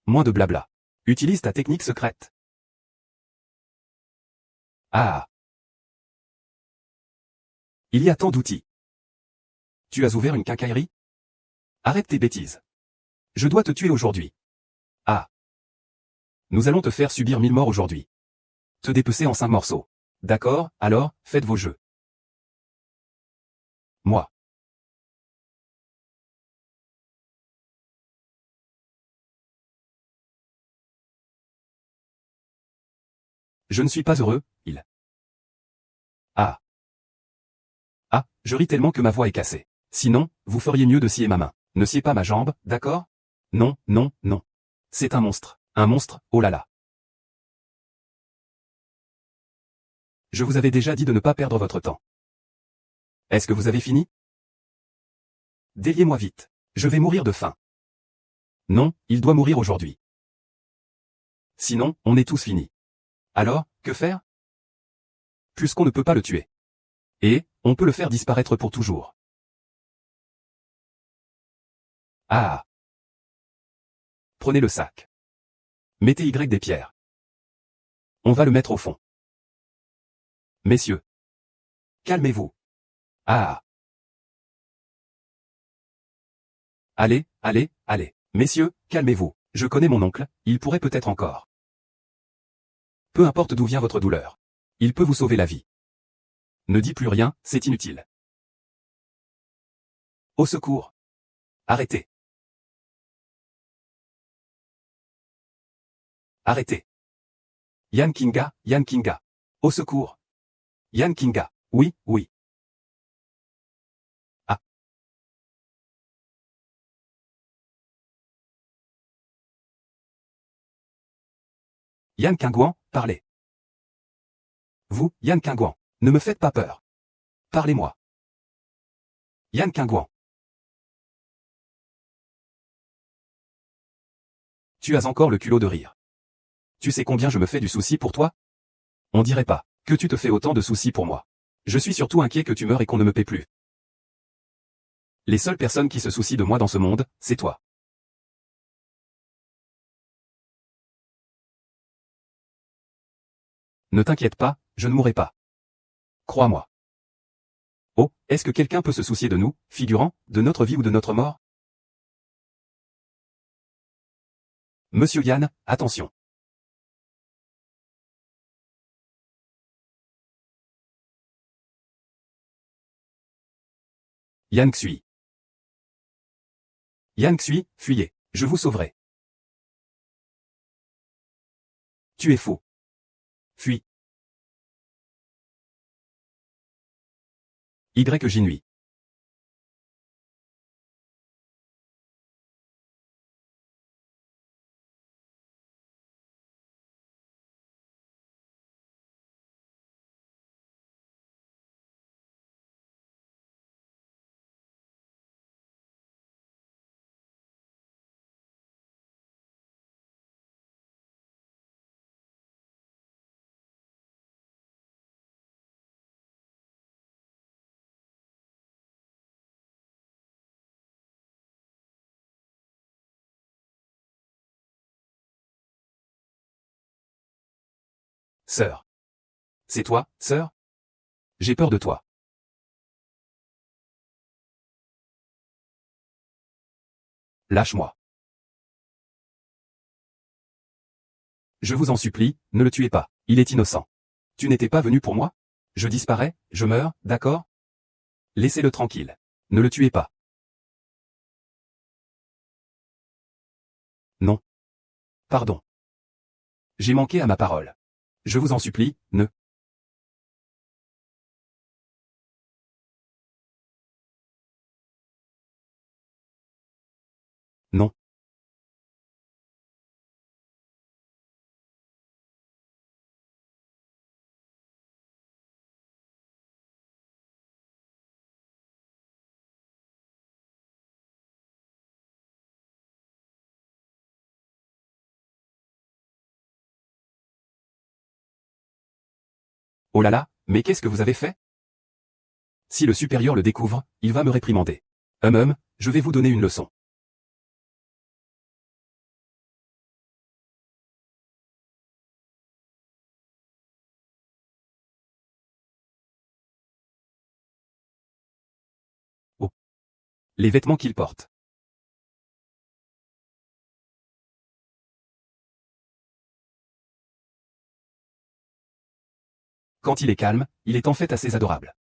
Moins de blabla. Utilise ta technique secrète. Ah. Il y a tant d'outils. Tu as ouvert une quincaillerie? Arrête tes bêtises. Je dois te tuer aujourd'hui. Ah. Nous allons te faire subir 1000 morts aujourd'hui. Te dépecer en 5 morceaux. D'accord, alors, faites vos jeux. Moi. Je ne suis pas heureux, il. Ah. Ah, je ris tellement que ma voix est cassée. Sinon, vous feriez mieux de scier ma main. Ne sciez pas ma jambe, d'accord? Non, non, non. C'est un monstre. Un monstre, oh là là. Je vous avais déjà dit de ne pas perdre votre temps. Est-ce que vous avez fini? Déliez-moi vite. Je vais mourir de faim. Non, il doit mourir aujourd'hui. Sinon, on est tous finis. Alors, que faire? Puisqu'on ne peut pas le tuer. Et, on peut le faire disparaître pour toujours. Ah. Prenez le sac. Mettez Y des pierres. On va le mettre au fond. Messieurs. Calmez-vous. Ah. Allez, allez, allez. Messieurs, calmez-vous. Je connais mon oncle, il pourrait peut-être encore. Peu importe d'où vient votre douleur. Il peut vous sauver la vie. Ne dis plus rien, c'est inutile. Au secours. Arrêtez. Arrêtez. Yann Kinga, Yann Kinga. Au secours. Yann Kinga. Oui, oui. Ah. Yann Kingouan, parlez. Vous, Yann Kingouan. Ne me faites pas peur. Parlez-moi. Yann Kingouan. Tu as encore le culot de rire. Tu sais combien je me fais du souci pour toi? On dirait pas que tu te fais autant de soucis pour moi. Je suis surtout inquiet que tu meurs et qu'on ne me paie plus. Les seules personnes qui se soucient de moi dans ce monde, c'est toi. Ne t'inquiète pas, je ne mourrai pas. Crois-moi. Oh, est-ce que quelqu'un peut se soucier de nous, figurant, de notre vie ou de notre mort? Monsieur Yann, attention. Yann Xui. Yann Xui, fuyez. Je vous sauverai. Tu es faux. Fuis. Y Jinui. Sœur. C'est toi, sœur? J'ai peur de toi. Lâche-moi. Je vous en supplie, ne le tuez pas. Il est innocent. Tu n'étais pas venu pour moi? Je disparais, je meurs, d'accord? Laissez-le tranquille. Ne le tuez pas. Non. Pardon. J'ai manqué à ma parole. Je vous en supplie, ne. Non. Oh là là, mais qu'est-ce que vous avez fait? Si le supérieur le découvre, il va me réprimander. Je vais vous donner une leçon. Oh. Les vêtements qu'il porte. Quand il est calme, il est en fait assez adorable.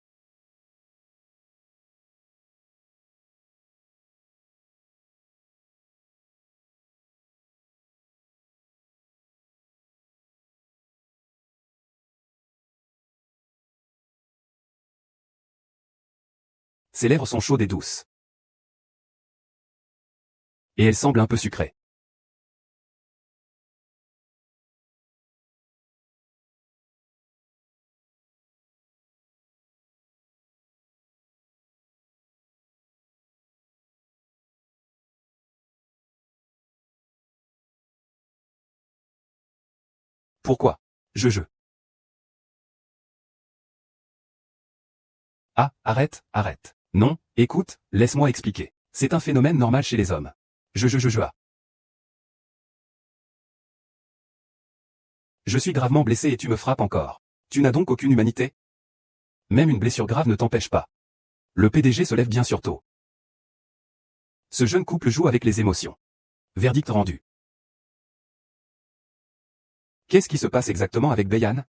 Ses lèvres sont chaudes et douces. Et elles semblent un peu sucrées. Pourquoi? Je. Ah, arrête, arrête. Non, écoute, laisse-moi expliquer. C'est un phénomène normal chez les hommes. Ah. Je suis gravement blessé et tu me frappes encore. Tu n'as donc aucune humanité? Même une blessure grave ne t'empêche pas. Le PDG se lève bien sur tôt. Ce jeune couple joue avec les émotions. Verdict rendu. Qu'est-ce qui se passe exactement avec Beyan?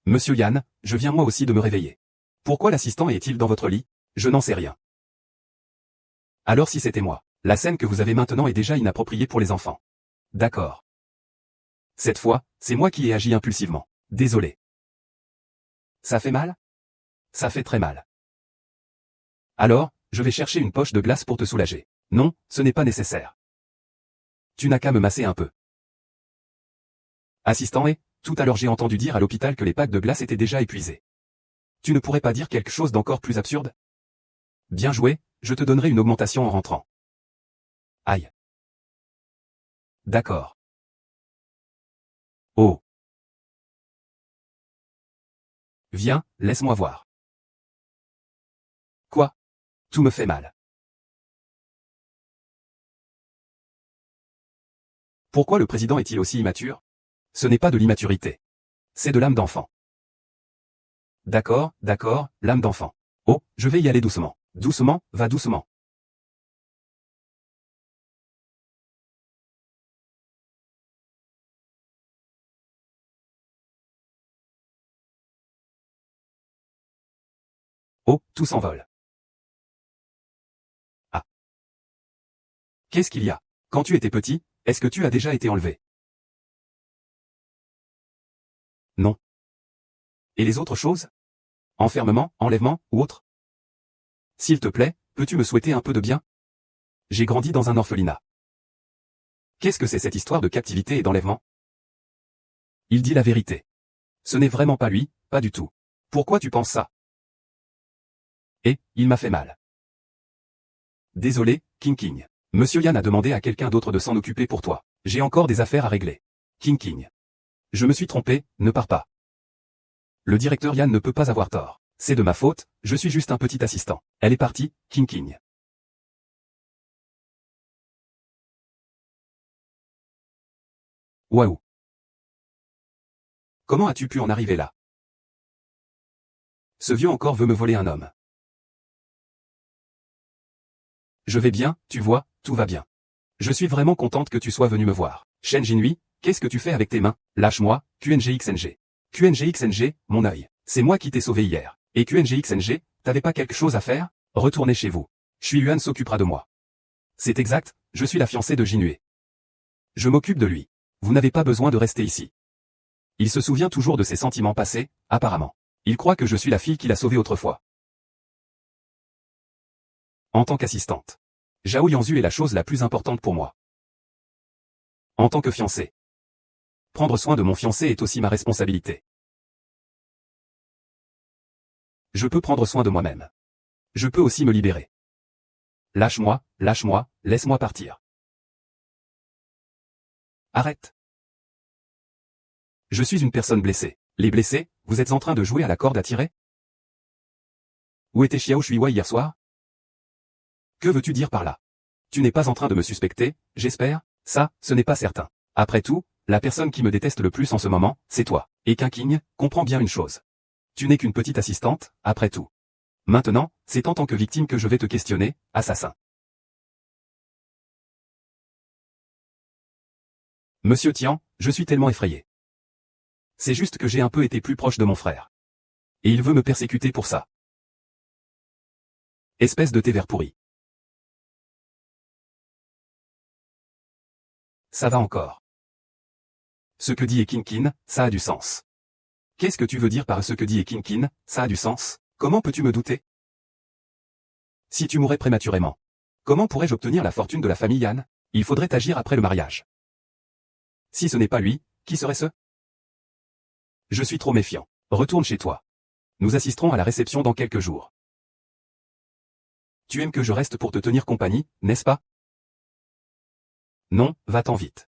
Monsieur Yann, je viens moi aussi de me réveiller. Pourquoi l'assistant est-il dans votre lit? Je n'en sais rien. Alors si c'était moi, la scène que vous avez maintenant est déjà inappropriée pour les enfants. D'accord. Cette fois, c'est moi qui ai agi impulsivement. Désolé. Ça fait mal? Ça fait très mal. Alors, je vais chercher une poche de glace pour te soulager. Non, ce n'est pas nécessaire. Tu n'as qu'à me masser un peu. Assistant tout à l'heure j'ai entendu dire à l'hôpital que les packs de glace étaient déjà épuisés. Tu ne pourrais pas dire quelque chose d'encore plus absurde? Bien joué, je te donnerai une augmentation en rentrant. Aïe. D'accord. Oh. Viens, laisse-moi voir. Quoi? Tout me fait mal. Pourquoi le président est-il aussi immature? Ce n'est pas de l'immaturité. C'est de l'âme d'enfant. D'accord, l'âme d'enfant. Oh, je vais y aller doucement. Doucement, va doucement. Oh, tout s'envole. Ah. Qu'est-ce qu'il y a? Quand tu étais petit, est-ce que tu as déjà été enlevé? Non. Et les autres choses? Enfermement, enlèvement, ou autre? S'il te plaît, peux-tu me souhaiter un peu de bien? J'ai grandi dans un orphelinat. Qu'est-ce que c'est cette histoire de captivité et d'enlèvement? Il dit la vérité. Ce n'est vraiment pas lui, pas du tout. Pourquoi tu penses ça? Il m'a fait mal. Désolé, King King. Monsieur Yann a demandé à quelqu'un d'autre de s'en occuper pour toi. J'ai encore des affaires à régler. King King. Je me suis trompé, ne pars pas. Le directeur Yann ne peut pas avoir tort. C'est de ma faute, je suis juste un petit assistant. Elle est partie, King King. Waouh. Comment as-tu pu en arriver là? Ce vieux encore veut me voler un homme. Je vais bien, tu vois, tout va bien. Je suis vraiment contente que tu sois venu me voir. Shen Jinhui, qu'est-ce que tu fais avec tes mains? Lâche-moi, QNGXNG. QNGXNG, mon œil. C'est moi qui t'ai sauvé hier. Et QNGXNG, t'avais pas quelque chose à faire? Retournez chez vous. Shui Yuan s'occupera de moi. C'est exact, je suis la fiancée de Jinhui. Je m'occupe de lui. Vous n'avez pas besoin de rester ici. Il se souvient toujours de ses sentiments passés, apparemment. Il croit que je suis la fille qu'il a sauvée autrefois. En tant qu'assistante. Zhao Yanzu est la chose la plus importante pour moi. En tant que fiancé. Prendre soin de mon fiancé est aussi ma responsabilité. Je peux prendre soin de moi-même. Je peux aussi me libérer. Lâche-moi, laisse-moi partir. Arrête. Je suis une personne blessée. Les blessés, vous êtes en train de jouer à la corde à tirer? Où était Xiao Shuiwei hier soir? Que veux-tu dire par là? Tu n'es pas en train de me suspecter, j'espère? Ça, ce n'est pas certain. Après tout, la personne qui me déteste le plus en ce moment, c'est toi. Et Qingqing, comprends bien une chose. Tu n'es qu'une petite assistante, après tout. Maintenant, c'est en tant que victime que je vais te questionner, assassin. Monsieur Tian, je suis tellement effrayé. C'est juste que j'ai un peu été plus proche de mon frère. Et il veut me persécuter pour ça. Espèce de thé vert pourri. Ça va encore. Ce que dit Qingqing, ça a du sens. Qu'est-ce que tu veux dire par ce que dit Qingqing, ça a du sens? Comment peux-tu me douter? Si tu mourais prématurément, comment pourrais-je obtenir la fortune de la famille Yan? Il faudrait agir après le mariage. Si ce n'est pas lui, qui serait ce? Je suis trop méfiant. Retourne chez toi. Nous assisterons à la réception dans quelques jours. Tu aimes que je reste pour te tenir compagnie, n'est-ce pas? Non, va-t'en vite.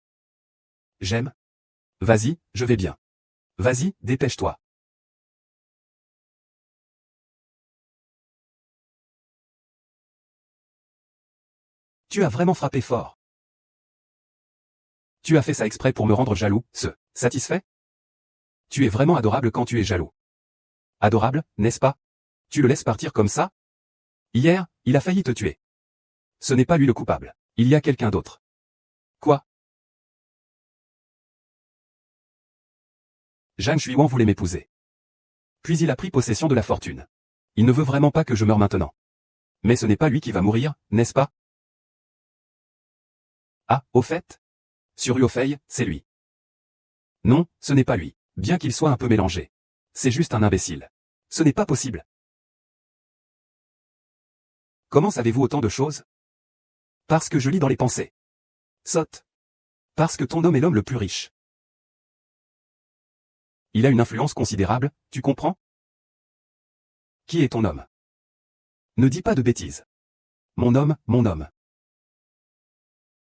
J'aime. Vas-y, je vais bien. Vas-y, dépêche-toi. Tu as vraiment frappé fort. Tu as fait ça exprès pour me rendre jaloux, satisfait? Tu es vraiment adorable quand tu es jaloux. Adorable, n'est-ce pas? Tu le laisses partir comme ça? Hier, il a failli te tuer. Ce n'est pas lui le coupable. Il y a quelqu'un d'autre. Quoi? Zhang Shuiwan voulait m'épouser. Puis il a pris possession de la fortune. Il ne veut vraiment pas que je meure maintenant. Mais ce n'est pas lui qui va mourir, n'est-ce pas? Ah, au fait? Sur Yofei, c'est lui. Non, ce n'est pas lui, bien qu'il soit un peu mélangé. C'est juste un imbécile. Ce n'est pas possible. Comment savez-vous autant de choses? Parce que je lis dans les pensées. Sotte. Parce que ton homme est l'homme le plus riche. Il a une influence considérable, tu comprends? Qui est ton homme? Ne dis pas de bêtises. Mon homme, mon homme.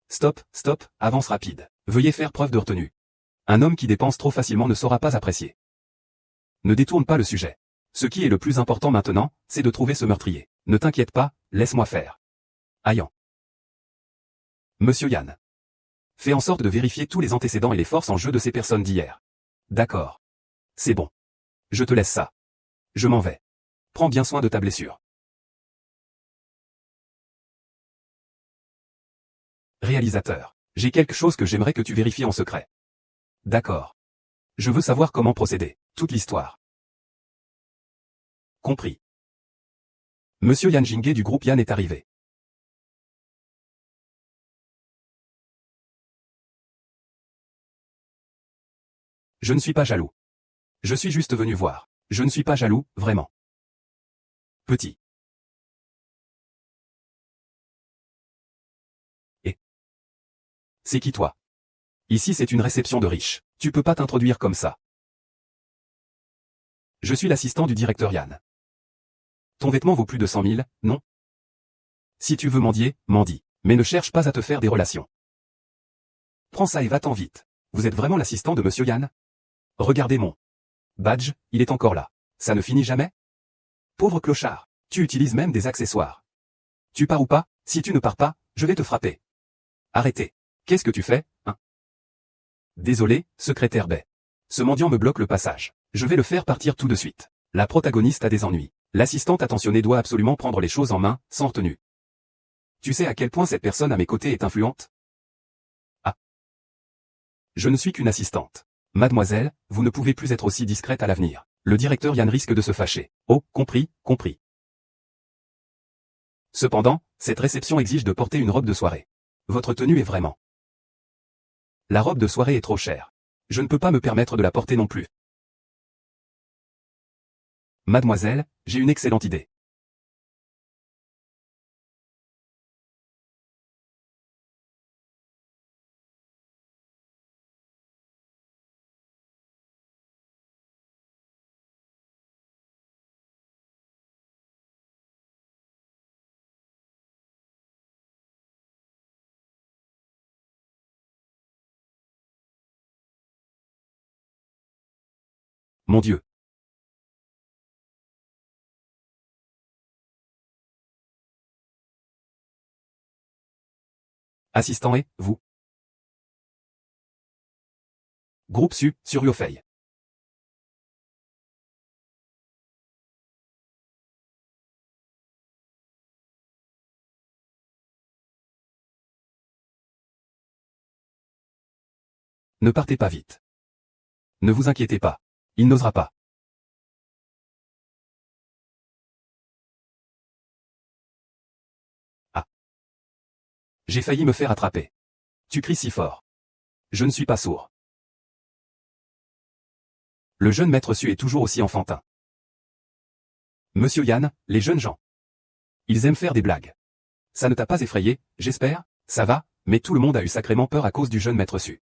Stop, avance rapide. Veuillez faire preuve de retenue. Un homme qui dépense trop facilement ne saura pas apprécier. Ne détourne pas le sujet. Ce qui est le plus important maintenant, c'est de trouver ce meurtrier. Ne t'inquiète pas, laisse-moi faire. Ayan. Monsieur Yan. Fais en sorte de vérifier tous les antécédents et les forces en jeu de ces personnes d'hier. D'accord. C'est bon. Je te laisse ça. Je m'en vais. Prends bien soin de ta blessure. Réalisateur. J'ai quelque chose que j'aimerais que tu vérifies en secret. D'accord. Je veux savoir comment procéder. Toute l'histoire. Compris. Monsieur Yan Jinghe du groupe Yan est arrivé. Je ne suis pas jaloux. Je suis juste venu voir. Je ne suis pas jaloux, vraiment. Petit. Et c'est qui toi? Ici c'est une réception de riches. Tu peux pas t'introduire comme ça. Je suis l'assistant du directeur Yan. Ton vêtement vaut plus de 100 000, non? Si tu veux mendier, mendie. Mais ne cherche pas à te faire des relations. Prends ça et va-t'en vite. Vous êtes vraiment l'assistant de Monsieur Yan? Regardez mon badge, il est encore là. Ça ne finit jamais? Pauvre clochard, tu utilises même des accessoires. Tu pars ou pas? Si tu ne pars pas, je vais te frapper. Arrêtez. Qu'est-ce que tu fais, hein? Désolé, secrétaire Bay. Ce mendiant me bloque le passage. Je vais le faire partir tout de suite. La protagoniste a des ennuis. L'assistante attentionnée doit absolument prendre les choses en main, sans retenue. Tu sais à quel point cette personne à mes côtés est influente? Ah. Je ne suis qu'une assistante. Mademoiselle, vous ne pouvez plus être aussi discrète à l'avenir. Le directeur Yann risque de se fâcher. Oh, compris, compris. Cependant, cette réception exige de porter une robe de soirée. Votre tenue est vraiment... La robe de soirée est trop chère. Je ne peux pas me permettre de la porter non plus. Mademoiselle, j'ai une excellente idée. Mon Dieu. Assistant et, vous. Groupe Su, sur Yofei. Ne partez pas vite. Ne vous inquiétez pas. Il n'osera pas. Ah. J'ai failli me faire attraper. Tu cries si fort. Je ne suis pas sourd. Le jeune maître Su est toujours aussi enfantin. Monsieur Yann, les jeunes gens. Ils aiment faire des blagues. Ça ne t'a pas effrayé, j'espère? Ça va, mais tout le monde a eu sacrément peur à cause du jeune maître Su.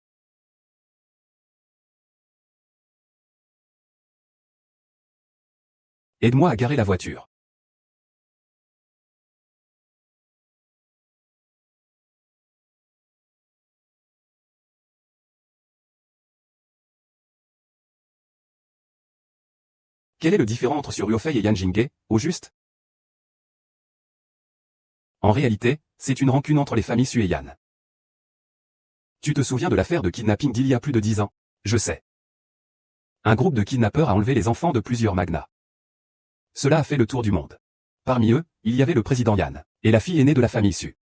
Aide-moi à garer la voiture. Quel est le différent entre Su Ryofei et Yan Jingge, au juste? En réalité, c'est une rancune entre les familles Su et Yan. Tu te souviens de l'affaire de kidnapping d'il y a plus de 10 ans? Je sais. Un groupe de kidnappeurs a enlevé les enfants de plusieurs magnats. Cela a fait le tour du monde. Parmi eux, il y avait le président Yan, et la fille aînée de la famille Su.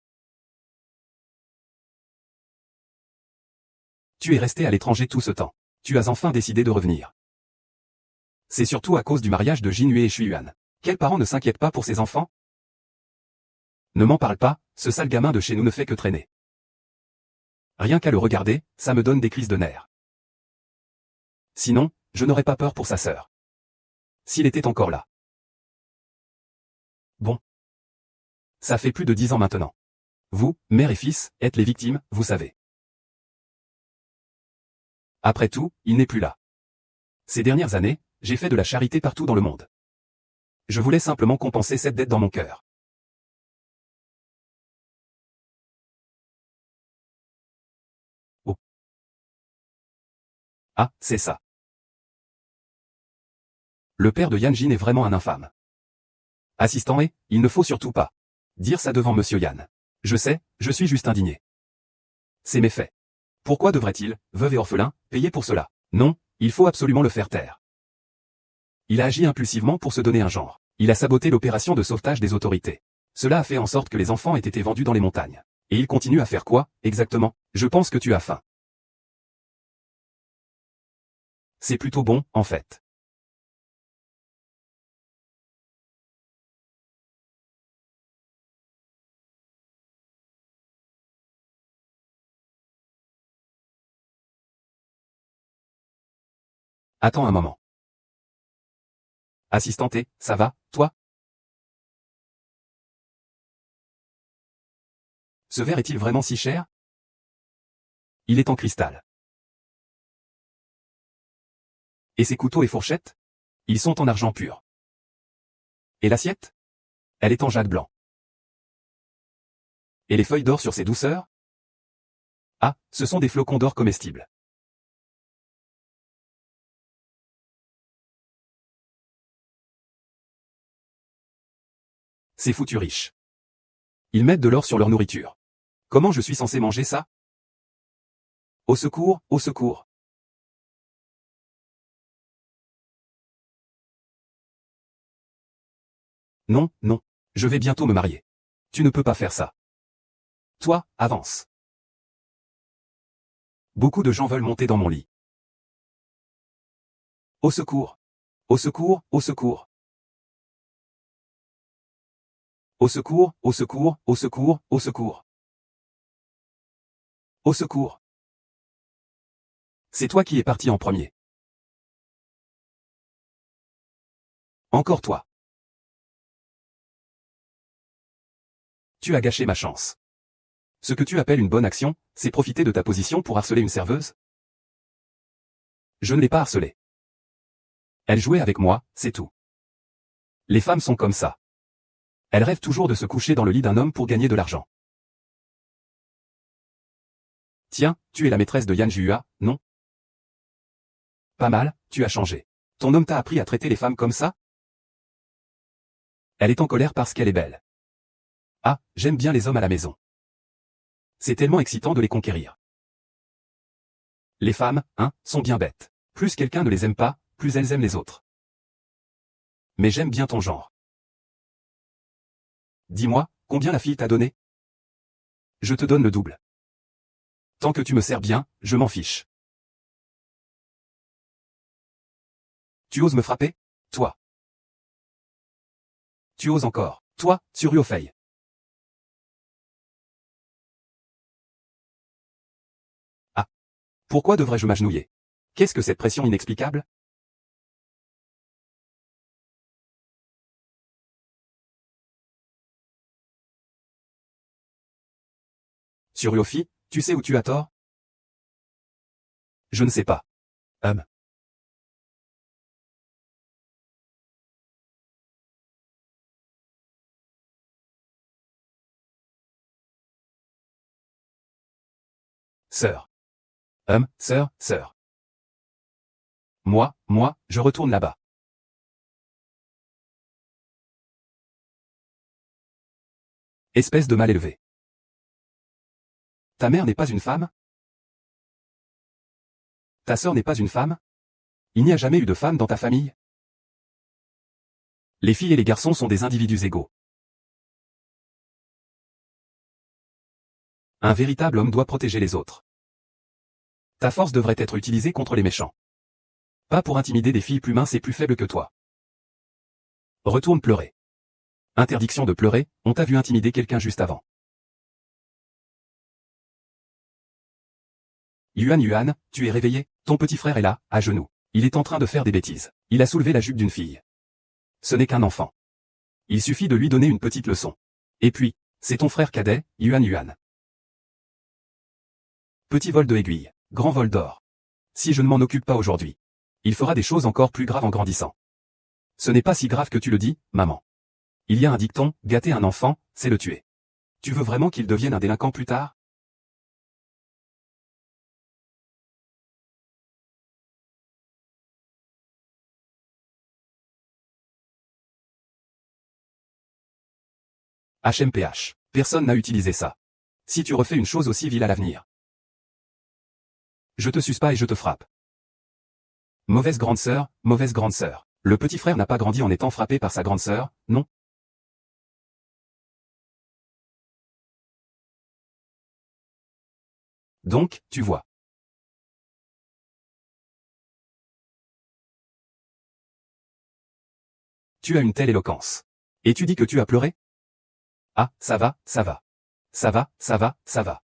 Tu es resté à l'étranger tout ce temps. Tu as enfin décidé de revenir. C'est surtout à cause du mariage de Jinhue et Shuyan. Quels parents ne s'inquiètent pas pour ses enfants? Ne m'en parle pas, ce sale gamin de chez nous ne fait que traîner. Rien qu'à le regarder, ça me donne des crises de nerfs. Sinon, je n'aurais pas peur pour sa sœur. S'il était encore là. Bon. Ça fait plus de 10 ans maintenant. Vous, mère et fils, êtes les victimes, vous savez. Après tout, il n'est plus là. Ces dernières années, j'ai fait de la charité partout dans le monde. Je voulais simplement compenser cette dette dans mon cœur. Oh. Ah, c'est ça. Le père de Yan Jin est vraiment un infâme. Assistant et, il ne faut surtout pas dire ça devant Monsieur Yan. Je sais, je suis juste indigné. C'est mes faits. Pourquoi devrait-il, veuve et orphelin, payer pour cela? Non, il faut absolument le faire taire. Il a agi impulsivement pour se donner un genre. Il a saboté l'opération de sauvetage des autorités. Cela a fait en sorte que les enfants aient été vendus dans les montagnes. Et il continue à faire quoi, exactement? Je pense que tu as faim. C'est plutôt bon, en fait. Attends un moment. Assistanté, ça va, toi? Ce verre est-il vraiment si cher? Il est en cristal. Et ces couteaux et fourchettes? Ils sont en argent pur. Et l'assiette? Elle est en jade blanc. Et les feuilles d'or sur ces douceurs? Ah, ce sont des flocons d'or comestibles. C'est foutu riche. Ils mettent de l'or sur leur nourriture. Comment je suis censé manger ça? Au secours, au secours. Non, non. Je vais bientôt me marier. Tu ne peux pas faire ça. Toi, avance. Beaucoup de gens veulent monter dans mon lit. Au secours. Au secours, au secours. Au secours, au secours, au secours, au secours. Au secours. C'est toi qui es parti en premier. Encore toi. Tu as gâché ma chance. Ce que tu appelles une bonne action, c'est profiter de ta position pour harceler une serveuse? Je ne l'ai pas harcelée. Elle jouait avec moi, c'est tout. Les femmes sont comme ça. Elles rêvent toujours de se coucher dans le lit d'un homme pour gagner de l'argent. Tiens, tu es la maîtresse de Yan Jua, non? Pas mal, tu as changé. Ton homme t'a appris à traiter les femmes comme ça? Elle est en colère parce qu'elle est belle. Ah, j'aime bien les hommes à la maison. C'est tellement excitant de les conquérir. Les femmes, hein, sont bien bêtes. Plus quelqu'un ne les aime pas, plus elles aiment les autres. Mais j'aime bien ton genre. Dis-moi, combien la fille t'a donné? Je te donne le double. Tant que tu me sers bien, je m'en fiche. Tu oses me frapper? Toi. Tu oses encore. Toi, Tsuryofei. Ah. Pourquoi devrais-je m'agenouiller? Qu'est-ce que cette pression inexplicable? Tsuryofi, tu sais où tu as tort? Je ne sais pas. Hum. Sœur. Sœur. Moi, je retourne là-bas. Espèce de mal élevé. Ta mère n'est pas une femme? Ta sœur n'est pas une femme? Il n'y a jamais eu de femme dans ta famille? Les filles et les garçons sont des individus égaux. Un véritable homme doit protéger les autres. Ta force devrait être utilisée contre les méchants. Pas pour intimider des filles plus minces et plus faibles que toi. Retourne pleurer. Interdiction de pleurer, on t'a vu intimider quelqu'un juste avant. Yuan, tu es réveillé? Ton petit frère est là, à genoux. Il est en train de faire des bêtises. Il a soulevé la jupe d'une fille. Ce n'est qu'un enfant. Il suffit de lui donner une petite leçon. Et puis, c'est ton frère cadet, Yuan. Petit vol de aiguille, grand vol d'or. Si je ne m'en occupe pas aujourd'hui, il fera des choses encore plus graves en grandissant. Ce n'est pas si grave que tu le dis, maman. Il y a un dicton, gâter un enfant, c'est le tuer. Tu veux vraiment qu'il devienne un délinquant plus tard? HMPH. Personne n'a utilisé ça. Si tu refais une chose aussi vile à l'avenir, je te suce pas et je te frappe. Mauvaise grande sœur, mauvaise grande sœur. Le petit frère n'a pas grandi en étant frappé par sa grande sœur, non? Donc, tu vois. Tu as une telle éloquence. Et tu dis que tu as pleuré? Ah, ça va, ça va. Ça va, ça va, ça va.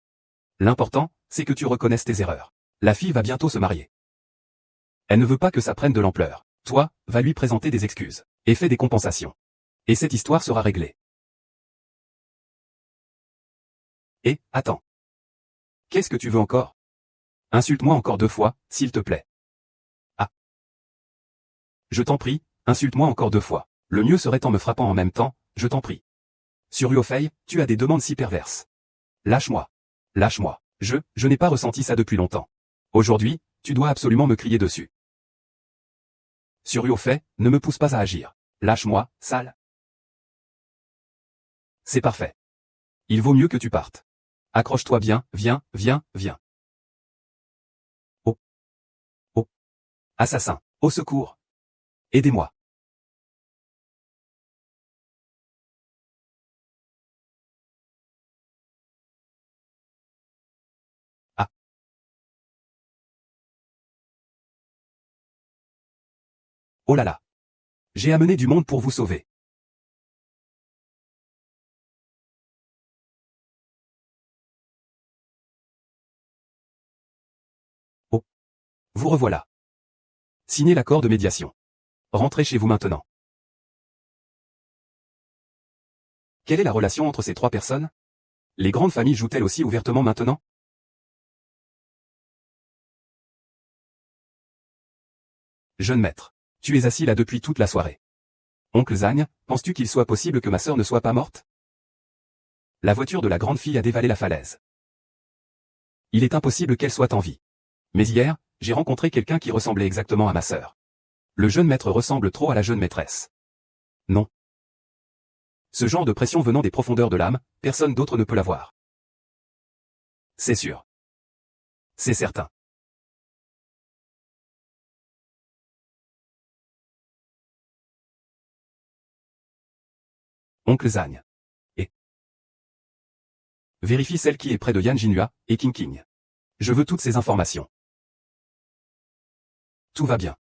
L'important, c'est que tu reconnaisses tes erreurs. La fille va bientôt se marier. Elle ne veut pas que ça prenne de l'ampleur. Toi, va lui présenter des excuses. Et fais des compensations. Et cette histoire sera réglée. Et, attends. Qu'est-ce que tu veux encore? Insulte-moi encore 2 fois, s'il te plaît. Ah. Je t'en prie, insulte-moi encore 2 fois. Le mieux serait en me frappant en même temps, je t'en prie. Sur Yofei, tu as des demandes si perverses. Lâche-moi. Lâche-moi. Je n'ai pas ressenti ça depuis longtemps. Aujourd'hui, tu dois absolument me crier dessus. Sur Yofei, ne me pousse pas à agir. Lâche-moi, sale. C'est parfait. Il vaut mieux que tu partes. Accroche-toi bien, viens. Oh. Oh. Assassin. Au secours. Aidez-moi. Oh là là. J'ai amené du monde pour vous sauver. Oh. Vous revoilà. Signez l'accord de médiation. Rentrez chez vous maintenant. Quelle est la relation entre ces trois personnes? Les grandes familles jouent-elles aussi ouvertement maintenant? Jeune maître. Tu es assis là depuis toute la soirée. Oncle Zagne, penses-tu qu'il soit possible que ma sœur ne soit pas morte? La voiture de la grande fille a dévalé la falaise. Il est impossible qu'elle soit en vie. Mais hier, j'ai rencontré quelqu'un qui ressemblait exactement à ma sœur. Le jeune maître ressemble trop à la jeune maîtresse. Non. Ce genre de pression venant des profondeurs de l'âme, personne d'autre ne peut l'avoir. C'est sûr. C'est certain. Oncle Zagne. Et vérifie celle qui est près de Yan Jinhua et King King. Je veux toutes ces informations. Tout va bien.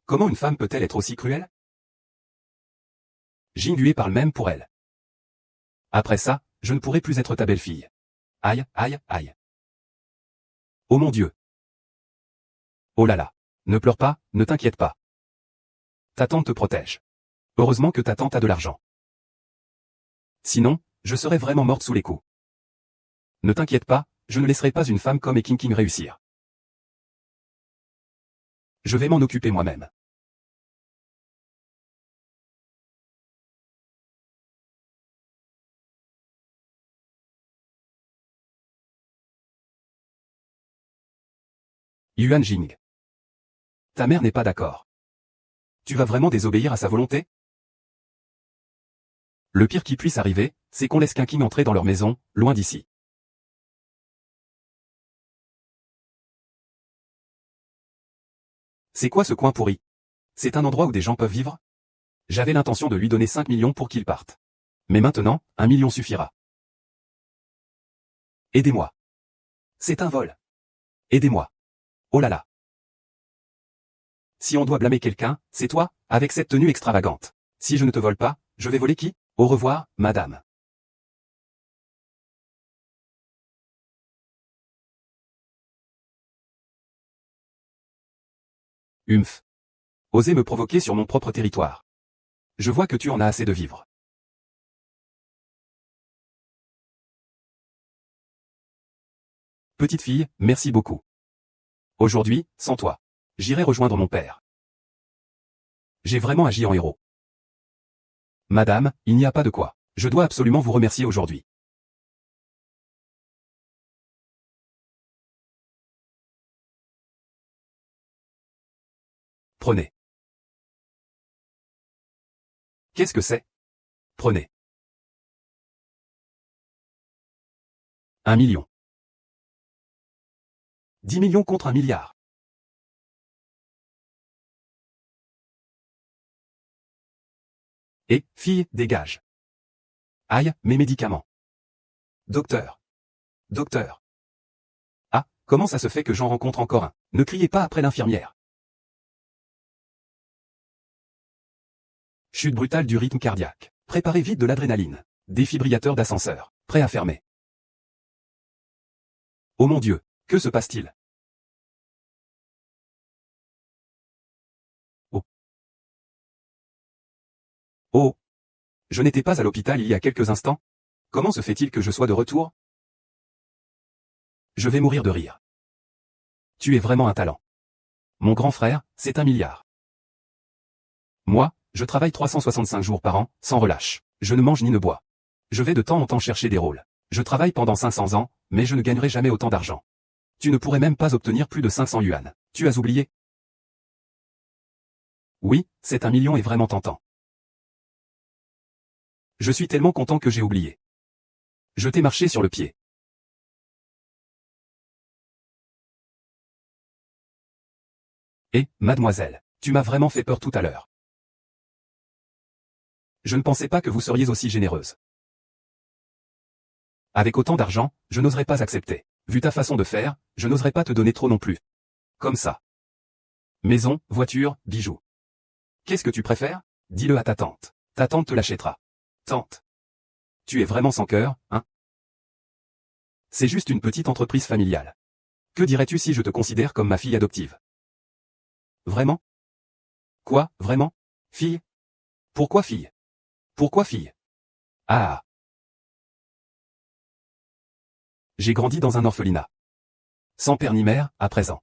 Comment une femme peut-elle être aussi cruelle? Jinhua parle même pour elle. Après ça, je ne pourrai plus être ta belle-fille. Aïe, aïe, aïe. Oh mon Dieu. Oh là là. Ne pleure pas, ne t'inquiète pas. Ta tante te protège. Heureusement que ta tante a de l'argent. Sinon, je serais vraiment morte sous les coups. Ne t'inquiète pas, je ne laisserai pas une femme comme King King réussir. Je vais m'en occuper moi-même. Yuan Jing. Ta mère n'est pas d'accord. Tu vas vraiment désobéir à sa volonté? Le pire qui puisse arriver, c'est qu'on laisse King King entrer dans leur maison, loin d'ici. C'est quoi ce coin pourri? C'est un endroit où des gens peuvent vivre? J'avais l'intention de lui donner 5 millions pour qu'il parte. Mais maintenant, 1 million suffira. Aidez-moi. C'est un vol. Aidez-moi. Oh là là. Si on doit blâmer quelqu'un, c'est toi, avec cette tenue extravagante. Si je ne te vole pas, je vais voler qui? Au revoir, madame. Humph. Osez me provoquer sur mon propre territoire. Je vois que tu en as assez de vivre. Petite fille, merci beaucoup. Aujourd'hui, sans toi, j'irai rejoindre mon père. J'ai vraiment agi en héros. Madame, il n'y a pas de quoi. Je dois absolument vous remercier aujourd'hui. Prenez. Qu'est-ce que c'est? Prenez. 1 million. 10 millions contre 1 milliard. Et, fille, dégage. Aïe, mes médicaments. Docteur. Docteur. Ah, comment ça se fait que j'en rencontre encore un? Ne criez pas après l'infirmière. Chute brutale du rythme cardiaque. Préparez vite de l'adrénaline. Défibrillateur d'ascenseur. Prêt à fermer. Oh mon Dieu, que se passe-t-il? Oh. Oh. Je n'étais pas à l'hôpital il y a quelques instants? Comment se fait-il que je sois de retour? Je vais mourir de rire. Tu es vraiment un talent. Mon grand frère, c'est 1 milliard. Moi, je travaille 365 jours par an, sans relâche. Je ne mange ni ne bois. Je vais de temps en temps chercher des rôles. Je travaille pendant 500 ans, mais je ne gagnerai jamais autant d'argent. Tu ne pourrais même pas obtenir plus de 500 yuan. Tu as oublié? Oui, cet 1 million est vraiment tentant. Je suis tellement content que j'ai oublié. Je t'ai marché sur le pied. Et, mademoiselle, tu m'as vraiment fait peur tout à l'heure. Je ne pensais pas que vous seriez aussi généreuse. Avec autant d'argent, je n'oserais pas accepter. Vu ta façon de faire, je n'oserais pas te donner trop non plus. Comme ça. Maison, voiture, bijoux. Qu'est-ce que tu préfères? Dis-le à ta tante. Ta tante te l'achètera. Tante. Tu es vraiment sans cœur, hein? C'est juste une petite entreprise familiale. Que dirais-tu si je te considère comme ma fille adoptive? Vraiment? Quoi, vraiment? Fille? Pourquoi fille? Pourquoi fille? Ah. J'ai grandi dans un orphelinat. Sans père ni mère, à présent.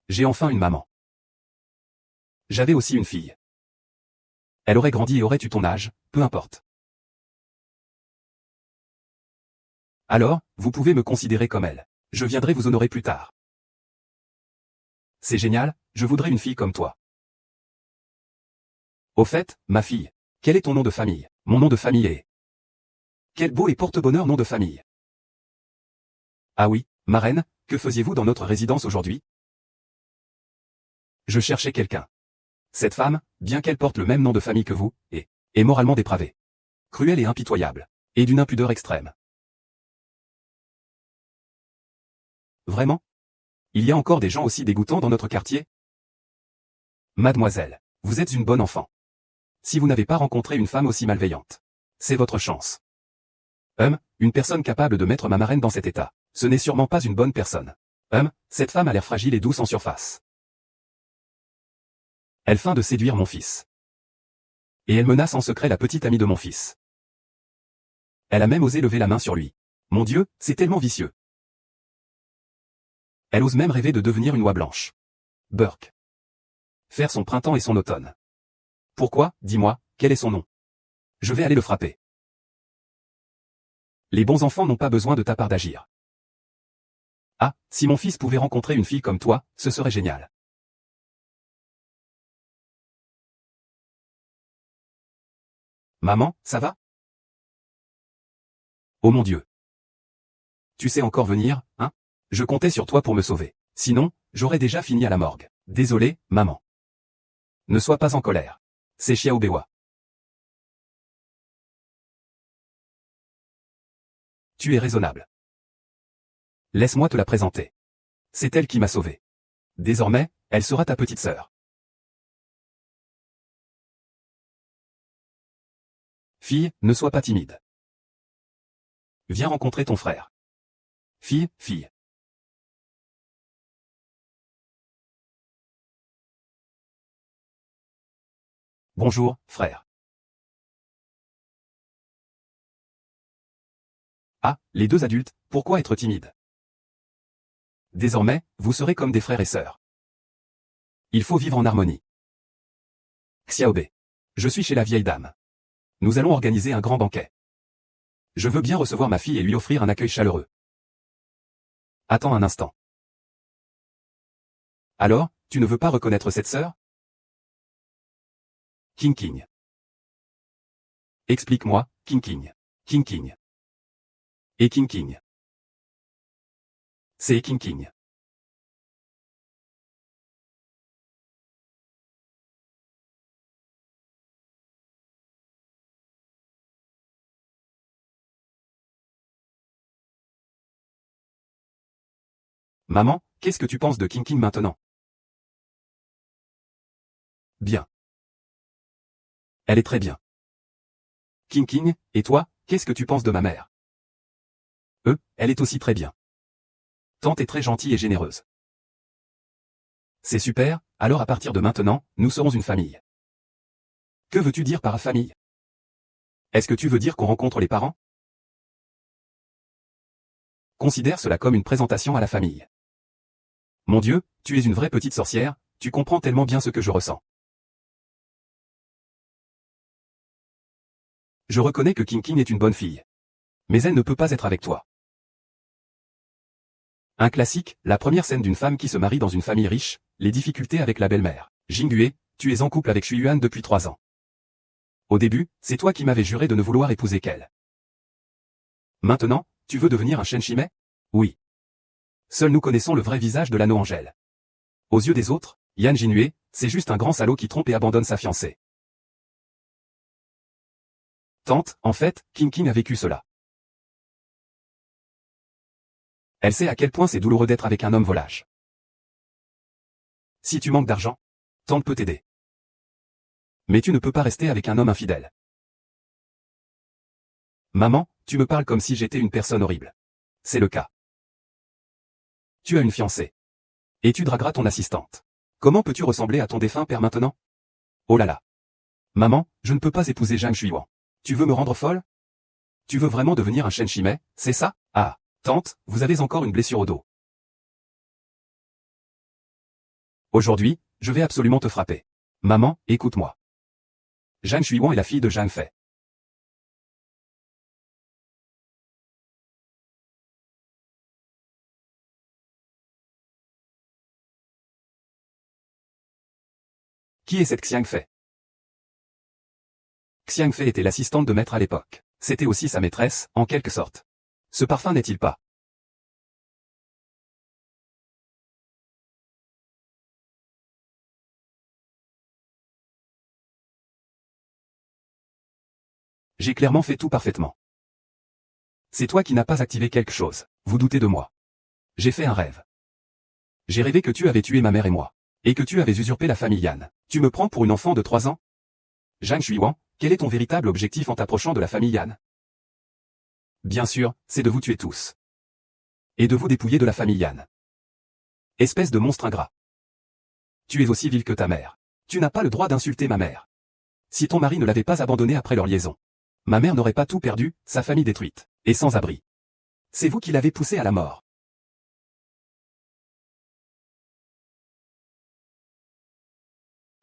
J'ai enfin une maman. J'avais aussi une fille. Elle aurait grandi et aurait eu ton âge, peu importe. Alors, vous pouvez me considérer comme elle. Je viendrai vous honorer plus tard. C'est génial, je voudrais une fille comme toi. Au fait, ma fille, quel est ton nom de famille? Mon nom de famille est... Quel beau et porte-bonheur nom de famille. Ah oui, ma reine, que faisiez-vous dans notre résidence aujourd'hui? Je cherchais quelqu'un. Cette femme, bien qu'elle porte le même nom de famille que vous, est moralement dépravée. Cruelle et impitoyable. Et d'une impudeur extrême. Vraiment? Il y a encore des gens aussi dégoûtants dans notre quartier? Mademoiselle, vous êtes une bonne enfant. Si vous n'avez pas rencontré une femme aussi malveillante, c'est votre chance. Une personne capable de mettre ma marraine dans cet état, ce n'est sûrement pas une bonne personne. Cette femme a l'air fragile et douce en surface. Elle feint de séduire mon fils. Et elle menace en secret la petite amie de mon fils. Elle a même osé lever la main sur lui. Mon Dieu, c'est tellement vicieux. Elle ose même rêver de devenir une oie blanche. Burke. Faire son printemps et son automne. Pourquoi, dis-moi, quel est son nom? Je vais aller le frapper. Les bons enfants n'ont pas besoin de ta part d'agir. Ah, si mon fils pouvait rencontrer une fille comme toi, ce serait génial. Maman, ça va? Oh mon Dieu. Tu sais encore venir, hein? Je comptais sur toi pour me sauver. Sinon, j'aurais déjà fini à la morgue. Désolé, maman. Ne sois pas en colère. C'est Xiaobewa. Tu es raisonnable. Laisse-moi te la présenter. C'est elle qui m'a sauvé. Désormais, elle sera ta petite sœur. Fille, ne sois pas timide. Viens rencontrer ton frère. Fille. Bonjour, frère. Ah, les deux adultes, pourquoi être timide? Désormais, vous serez comme des frères et sœurs. Il faut vivre en harmonie. Xiaobe. Je suis chez la vieille dame. Nous allons organiser un grand banquet. Je veux bien recevoir ma fille et lui offrir un accueil chaleureux. Attends un instant. Alors, tu ne veux pas reconnaître cette sœur? King. Explique-moi, King. Et King. C'est King. Maman, qu'est-ce que tu penses de King maintenant? Bien. Elle est très bien. King, et toi, qu'est-ce que tu penses de ma mère? Elle est aussi très bien. Tante est très gentille et généreuse. C'est super, alors à partir de maintenant, nous serons une famille. Que veux-tu dire par famille? Est-ce que tu veux dire qu'on rencontre les parents? Considère cela comme une présentation à la famille. Mon Dieu, tu es une vraie petite sorcière, tu comprends tellement bien ce que je ressens. Je reconnais que King est une bonne fille. Mais elle ne peut pas être avec toi. Un classique, la première scène d'une femme qui se marie dans une famille riche, les difficultés avec la belle-mère. Jingüe, tu es en couple avec Shuiyuan depuis 3 ans. Au début, c'est toi qui m'avais juré de ne vouloir épouser qu'elle. Maintenant, tu veux devenir un Shenshime? Oui. Seuls nous connaissons le vrai visage de l'anneau Angèle. Aux yeux des autres, Yan Jinhue, c'est juste un grand salaud qui trompe et abandonne sa fiancée. Tante, en fait, King a vécu cela. Elle sait à quel point c'est douloureux d'être avec un homme volage. Si tu manques d'argent, Tante peut t'aider. Mais tu ne peux pas rester avec un homme infidèle. Maman, tu me parles comme si j'étais une personne horrible. C'est le cas. Tu as une fiancée. Et tu dragueras ton assistante. Comment peux-tu ressembler à ton défunt père maintenant? Oh là là. Maman, je ne peux pas épouser Zhang Shuiwan. Tu veux me rendre folle? Tu veux vraiment devenir un Shen Shimei, c'est ça? Ah, tante, vous avez encore une blessure au dos. Aujourd'hui, je vais absolument te frapper. Maman, écoute-moi. Zhang Shuiwan est la fille de Zhang Fei. Qui est cette Xiang Fei? Xiang Fei était l'assistante de maître à l'époque. C'était aussi sa maîtresse, en quelque sorte. Ce parfum n'est-il pas? J'ai clairement fait tout parfaitement. C'est toi qui n'as pas activé quelque chose. Vous doutez de moi. J'ai fait un rêve. J'ai rêvé que tu avais tué ma mère et moi. Et que tu avais usurpé la famille Yan. Tu me prends pour une enfant de 3 ans? Zhang Shuiwan, quel est ton véritable objectif en t'approchant de la famille Yan? Bien sûr, c'est de vous tuer tous. Et de vous dépouiller de la famille Yan. Espèce de monstre ingrat. Tu es aussi vil que ta mère. Tu n'as pas le droit d'insulter ma mère. Si ton mari ne l'avait pas abandonnée après leur liaison, ma mère n'aurait pas tout perdu, sa famille détruite, et sans abri. C'est vous qui l'avez poussée à la mort.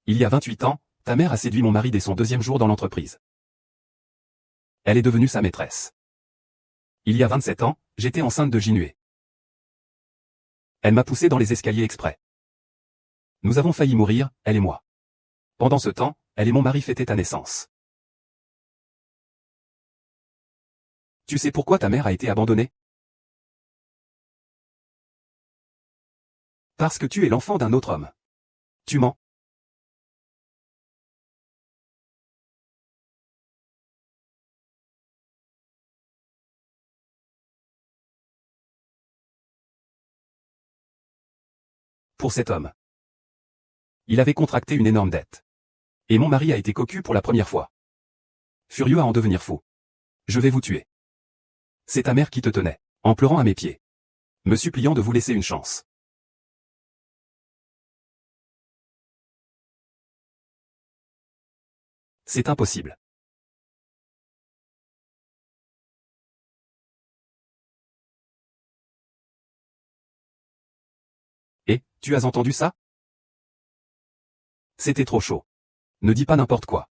Il y a 28 ans, ta mère a séduit mon mari dès son 2e jour dans l'entreprise. Elle est devenue sa maîtresse. Il y a 27 ans, j'étais enceinte de Jinue. Elle m'a poussé dans les escaliers exprès. Nous avons failli mourir, elle et moi. Pendant ce temps, elle et mon mari fêtaient ta naissance. Tu sais pourquoi ta mère a été abandonnée? Parce que tu es l'enfant d'un autre homme. Tu mens. Pour cet homme. Il avait contracté une énorme dette. Et mon mari a été cocu pour la première fois. Furieux à en devenir fou. Je vais vous tuer. C'est ta mère qui te tenait, en pleurant à mes pieds. Me suppliant de vous laisser une chance. C'est impossible. Et, tu as entendu ça? C'était trop chaud. Ne dis pas n'importe quoi.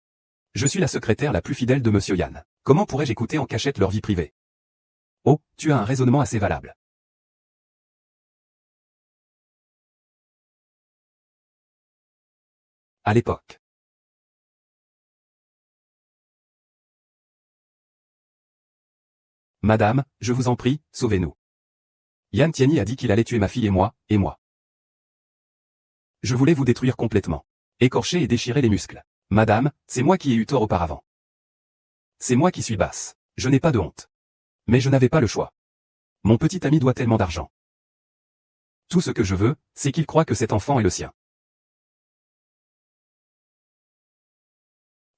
Je suis la secrétaire la plus fidèle de Monsieur Yan. Comment pourrais-je écouter en cachette leur vie privée? Oh, tu as un raisonnement assez valable. À l'époque. Madame, je vous en prie, sauvez-nous. Yan Tianyi a dit qu'il allait tuer ma fille et moi, et moi. Je voulais vous détruire complètement. Écorcher et déchirer les muscles. Madame, c'est moi qui ai eu tort auparavant. C'est moi qui suis basse. Je n'ai pas de honte. Mais je n'avais pas le choix. Mon petit ami doit tellement d'argent. Tout ce que je veux, c'est qu'il croit que cet enfant est le sien.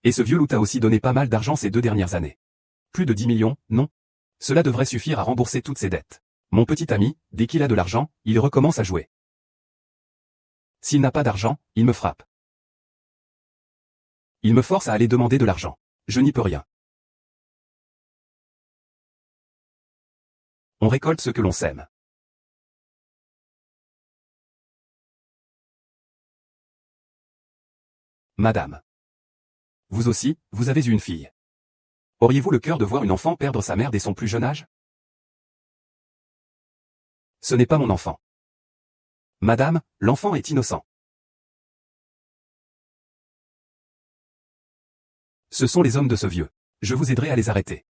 Et ce vieux loup t'a aussi donné pas mal d'argent ces 2 dernières années. Plus de 10 millions, non? Cela devrait suffire à rembourser toutes ses dettes. Mon petit ami, dès qu'il a de l'argent, il recommence à jouer. S'il n'a pas d'argent, il me frappe. Il me force à aller demander de l'argent. Je n'y peux rien. On récolte ce que l'on sème. Madame. Vous aussi, vous avez eu une fille. Auriez-vous le cœur de voir une enfant perdre sa mère dès son plus jeune âge? Ce n'est pas mon enfant. Madame, l'enfant est innocent. Ce sont les hommes de ce vieux. Je vous aiderai à les arrêter.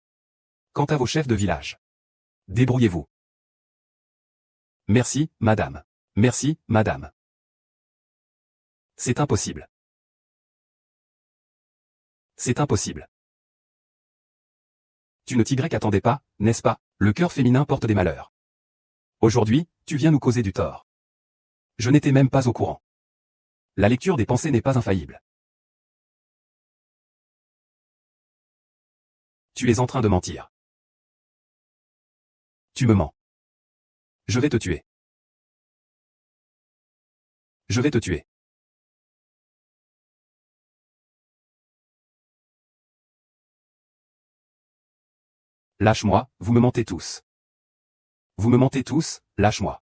Quant à vos chefs de village. Débrouillez-vous. Merci, madame. Merci, madame. C'est impossible. C'est impossible. Tu ne t'y attendais pas, n'est-ce pas? Le cœur féminin porte des malheurs. Aujourd'hui, tu viens nous causer du tort. Je n'étais même pas au courant. La lecture des pensées n'est pas infaillible. Tu es en train de mentir. Tu me mens. Je vais te tuer. Je vais te tuer. Lâche-moi, vous me mentez tous. Vous me mentez tous, lâche-moi.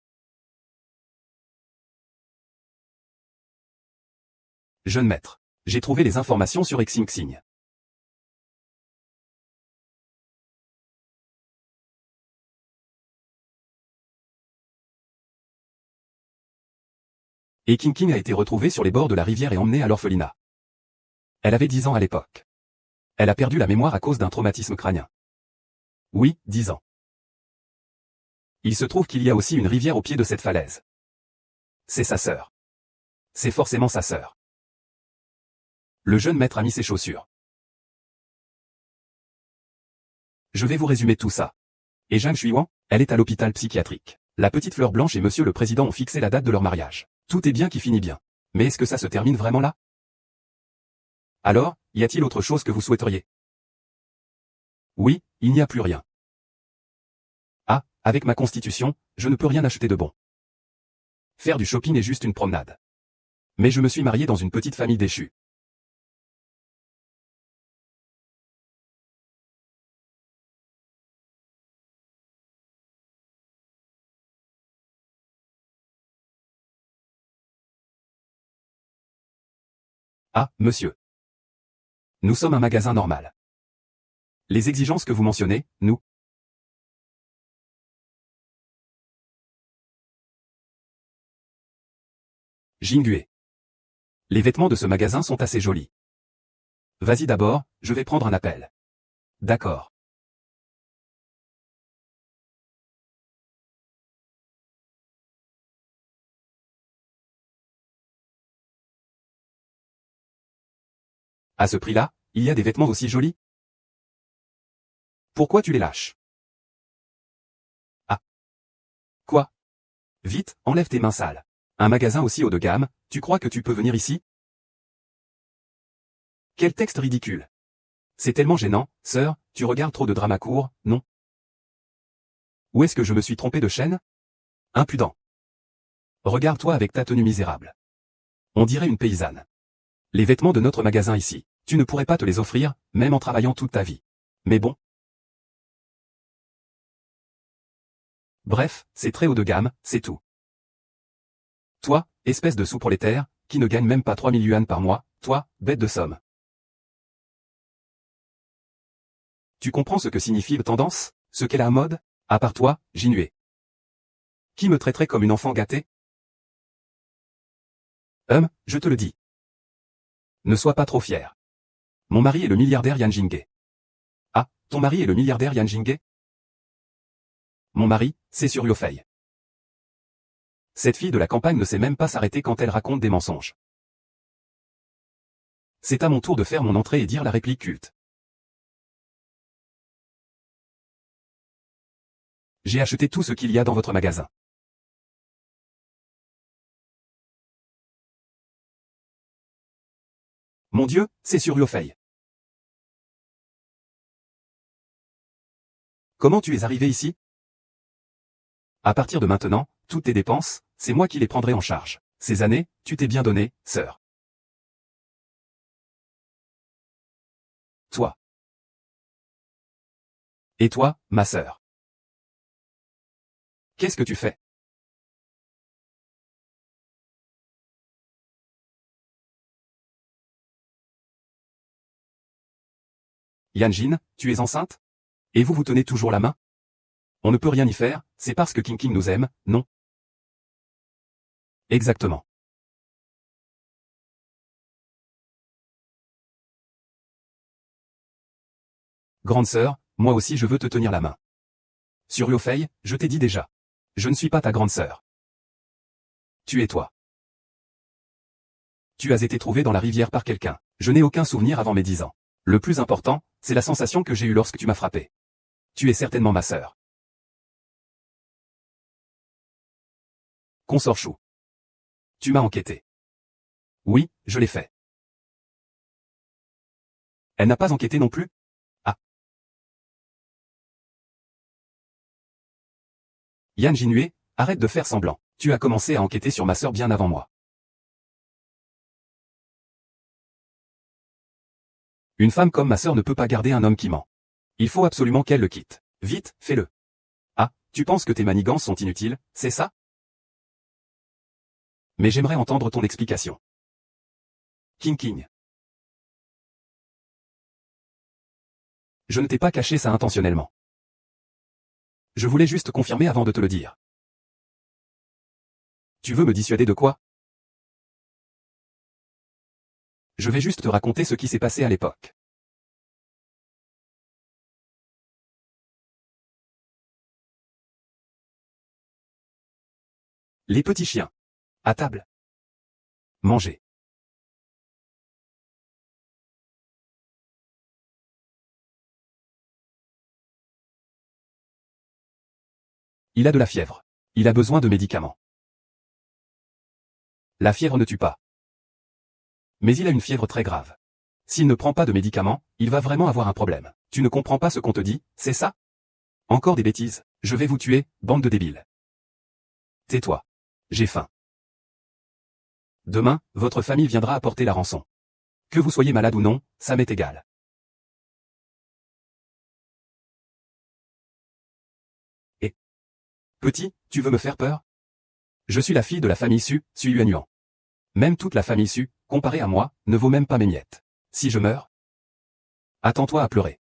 Jeune maître. J'ai trouvé les informations sur Xing Xing. Et King King a été retrouvée sur les bords de la rivière et emmenée à l'orphelinat. Elle avait 10 ans à l'époque. Elle a perdu la mémoire à cause d'un traumatisme crânien. Oui, 10 ans. Il se trouve qu'il y a aussi une rivière au pied de cette falaise. C'est sa sœur. C'est forcément sa sœur. Le jeune maître a mis ses chaussures. Je vais vous résumer tout ça. Et Zhang Xuan, elle est à l'hôpital psychiatrique. La petite fleur blanche et monsieur le président ont fixé la date de leur mariage. Tout est bien qui finit bien. Mais est-ce que ça se termine vraiment là? Alors, y a-t-il autre chose que vous souhaiteriez? Oui, il n'y a plus rien. Ah, avec ma constitution, je ne peux rien acheter de bon. Faire du shopping est juste une promenade. Mais je me suis marié dans une petite famille déchue. Ah, monsieur. Nous sommes un magasin normal. Les exigences que vous mentionnez, nous. Jingue. Les vêtements de ce magasin sont assez jolis. Vas-y d'abord, je vais prendre un appel. D'accord. À ce prix-là, il y a des vêtements aussi jolis? Pourquoi tu les lâches? Ah. Quoi? Vite, enlève tes mains sales. Un magasin aussi haut de gamme, tu crois que tu peux venir ici? Quel texte ridicule. C'est tellement gênant, sœur, tu regardes trop de drama court, non? Où est-ce que je me suis trompé de chaîne? Impudent. Regarde-toi avec ta tenue misérable. On dirait une paysanne. Les vêtements de notre magasin ici, tu ne pourrais pas te les offrir, même en travaillant toute ta vie. Mais bon. Bref, c'est très haut de gamme, c'est tout. Toi, espèce de sous-prolétaire, qui ne gagne même pas 3000 yuan par mois, toi, bête de somme. Tu comprends ce que signifie le tendance, ce qu'est la mode? À part toi, Jinue. Qui me traiterait comme une enfant gâtée? Je te le dis. Ne sois pas trop fier. Mon mari est le milliardaire Yan Jinghe. Ah, ton mari est le milliardaire Yan Jinghe? Mon mari, c'est sur Yofei. Cette fille de la campagne ne sait même pas s'arrêter quand elle raconte des mensonges. C'est à mon tour de faire mon entrée et dire la réplique culte. J'ai acheté tout ce qu'il y a dans votre magasin. Mon Dieu, c'est sur Yofei. Comment tu es arrivé ici? À partir de maintenant, toutes tes dépenses, c'est moi qui les prendrai en charge. Ces années, tu t'es bien donné, sœur. Toi. Et toi, ma sœur. Qu'est-ce que tu fais? Yanjin, tu es enceinte? Et vous vous tenez toujours la main? On ne peut rien y faire, c'est parce que King King nous aime, non? Exactement. Grande sœur, moi aussi je veux te tenir la main. Sur Yofei, je t'ai dit déjà. Je ne suis pas ta grande sœur. Tu es toi. Tu as été trouvé dans la rivière par quelqu'un. Je n'ai aucun souvenir avant mes 10 ans. Le plus important, c'est la sensation que j'ai eue lorsque tu m'as frappé. Tu es certainement ma sœur. Consort Chou. Tu m'as enquêté. Oui, je l'ai fait. Elle n'a pas enquêté non plus? Ah. Yan Jinhue, arrête de faire semblant. Tu as commencé à enquêter sur ma sœur bien avant moi. Une femme comme ma sœur ne peut pas garder un homme qui ment. Il faut absolument qu'elle le quitte. Vite, fais-le. Ah, tu penses que tes manigances sont inutiles, c'est ça? Mais j'aimerais entendre ton explication. King King. Je ne t'ai pas caché ça intentionnellement. Je voulais juste confirmer avant de te le dire. Tu veux me dissuader de quoi? Je vais juste te raconter ce qui s'est passé à l'époque. Les petits chiens. À table. Manger. Il a de la fièvre. Il a besoin de médicaments. La fièvre ne tue pas. Mais il a une fièvre très grave. S'il ne prend pas de médicaments, il va vraiment avoir un problème. Tu ne comprends pas ce qu'on te dit, c'est ça? Encore des bêtises. Je vais vous tuer, bande de débiles. Tais-toi. J'ai faim. Demain, votre famille viendra apporter la rançon. Que vous soyez malade ou non, ça m'est égal. Et petit, tu veux me faire peur? Je suis la fille de la famille Su, Su Yuanyuan. Même toute la famille Su, comparée à moi, ne vaut même pas mes miettes. Si je meurs, attends-toi à pleurer.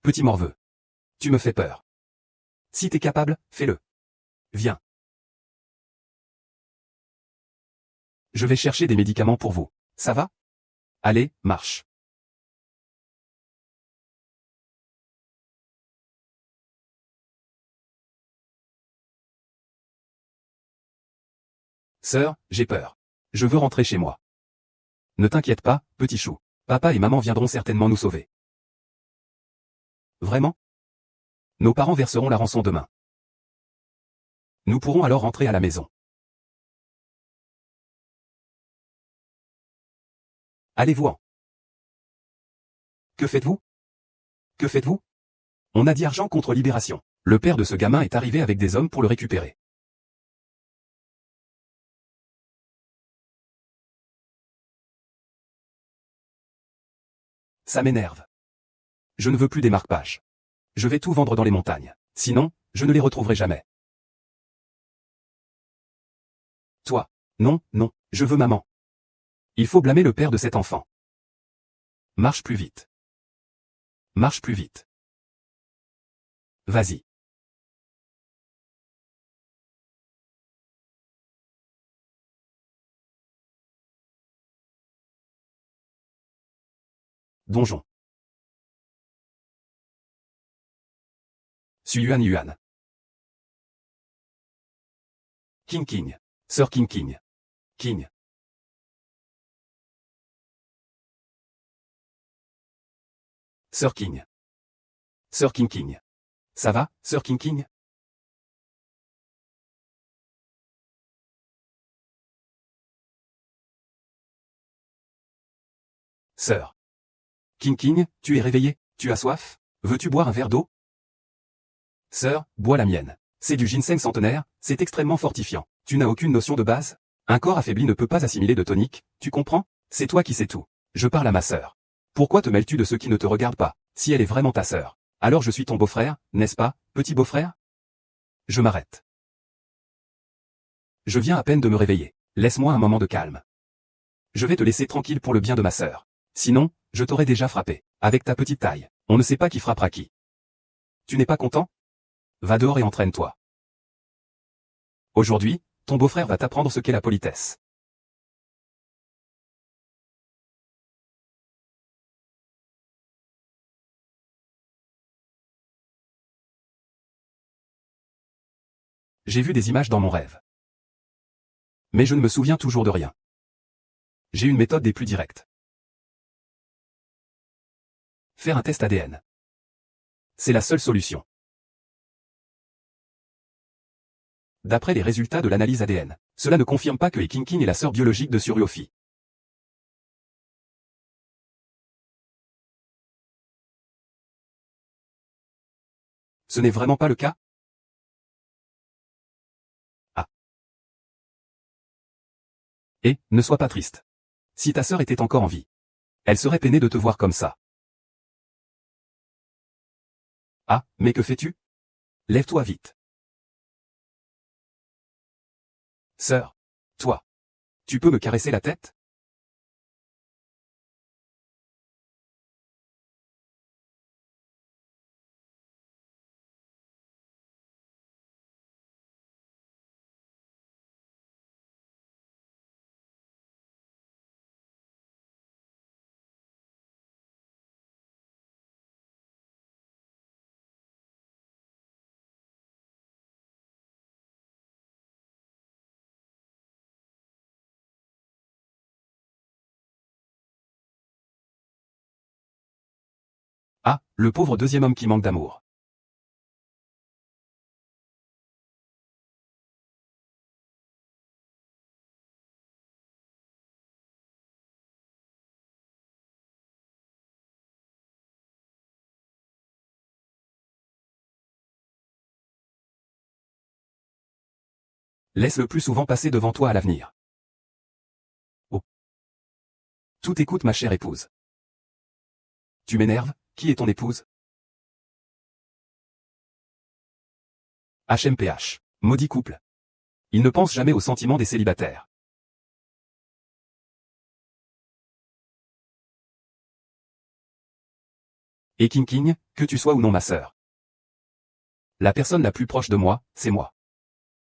Petit morveux. Tu me fais peur. Si t'es capable, fais-le. Viens. Je vais chercher des médicaments pour vous. Ça va? Allez, marche. Sœur, j'ai peur. Je veux rentrer chez moi. Ne t'inquiète pas, petit chou. Papa et maman viendront certainement nous sauver. Vraiment? Nos parents verseront la rançon demain. Nous pourrons alors rentrer à la maison. Allez-vous-en. Que faites-vous? Que faites-vous? On a dit argent contre libération. Le père de ce gamin est arrivé avec des hommes pour le récupérer. Ça m'énerve. Je ne veux plus des marque-pages. Je vais tout vendre dans les montagnes. Sinon, je ne les retrouverai jamais. Toi. Non, non, je veux maman. Il faut blâmer le père de cet enfant. Marche plus vite. Marche plus vite. Vas-y. Donjon. Su Yuan Yuan. King King. Sœur King King. King. Sœur King. Sœur King King. Ça va, Sœur King King? Sœur. King King, tu es réveillé? Tu as soif? Veux-tu boire un verre d'eau? Sœur, bois la mienne. C'est du ginseng centenaire, c'est extrêmement fortifiant. Tu n'as aucune notion de base? Un corps affaibli ne peut pas assimiler de tonique, tu comprends? C'est toi qui sais tout. Je parle à ma sœur. Pourquoi te mêles-tu de ceux qui ne te regardent pas? Si elle est vraiment ta sœur, alors je suis ton beau-frère, n'est-ce pas, petit beau-frère? Je m'arrête. Je viens à peine de me réveiller. Laisse-moi un moment de calme. Je vais te laisser tranquille pour le bien de ma sœur. Sinon, je t'aurais déjà frappé. Avec ta petite taille, on ne sait pas qui frappera qui. Tu n'es pas content? Va dehors et entraîne-toi. Aujourd'hui, ton beau-frère va t'apprendre ce qu'est la politesse. J'ai vu des images dans mon rêve. Mais je ne me souviens toujours de rien. J'ai une méthode des plus directes. Faire un test ADN. C'est la seule solution. D'après les résultats de l'analyse ADN, cela ne confirme pas que Ekinkin est la sœur biologique de Suryofi. Ce n'est vraiment pas le cas? Ah. Et, ne sois pas triste. Si ta sœur était encore en vie, elle serait peinée de te voir comme ça. Ah, mais que fais-tu? Lève-toi vite. Sœur. Toi. Tu peux me caresser la tête? Ah, le pauvre deuxième homme qui manque d'amour. Laisse-le plus souvent passer devant toi à l'avenir. Oh. Tout écoute ma chère épouse. Tu m'énerves, qui est ton épouse? HMPH. Maudit couple. Il ne pense jamais aux sentiments des célibataires. Et King, que tu sois ou non ma sœur. La personne la plus proche de moi, c'est moi.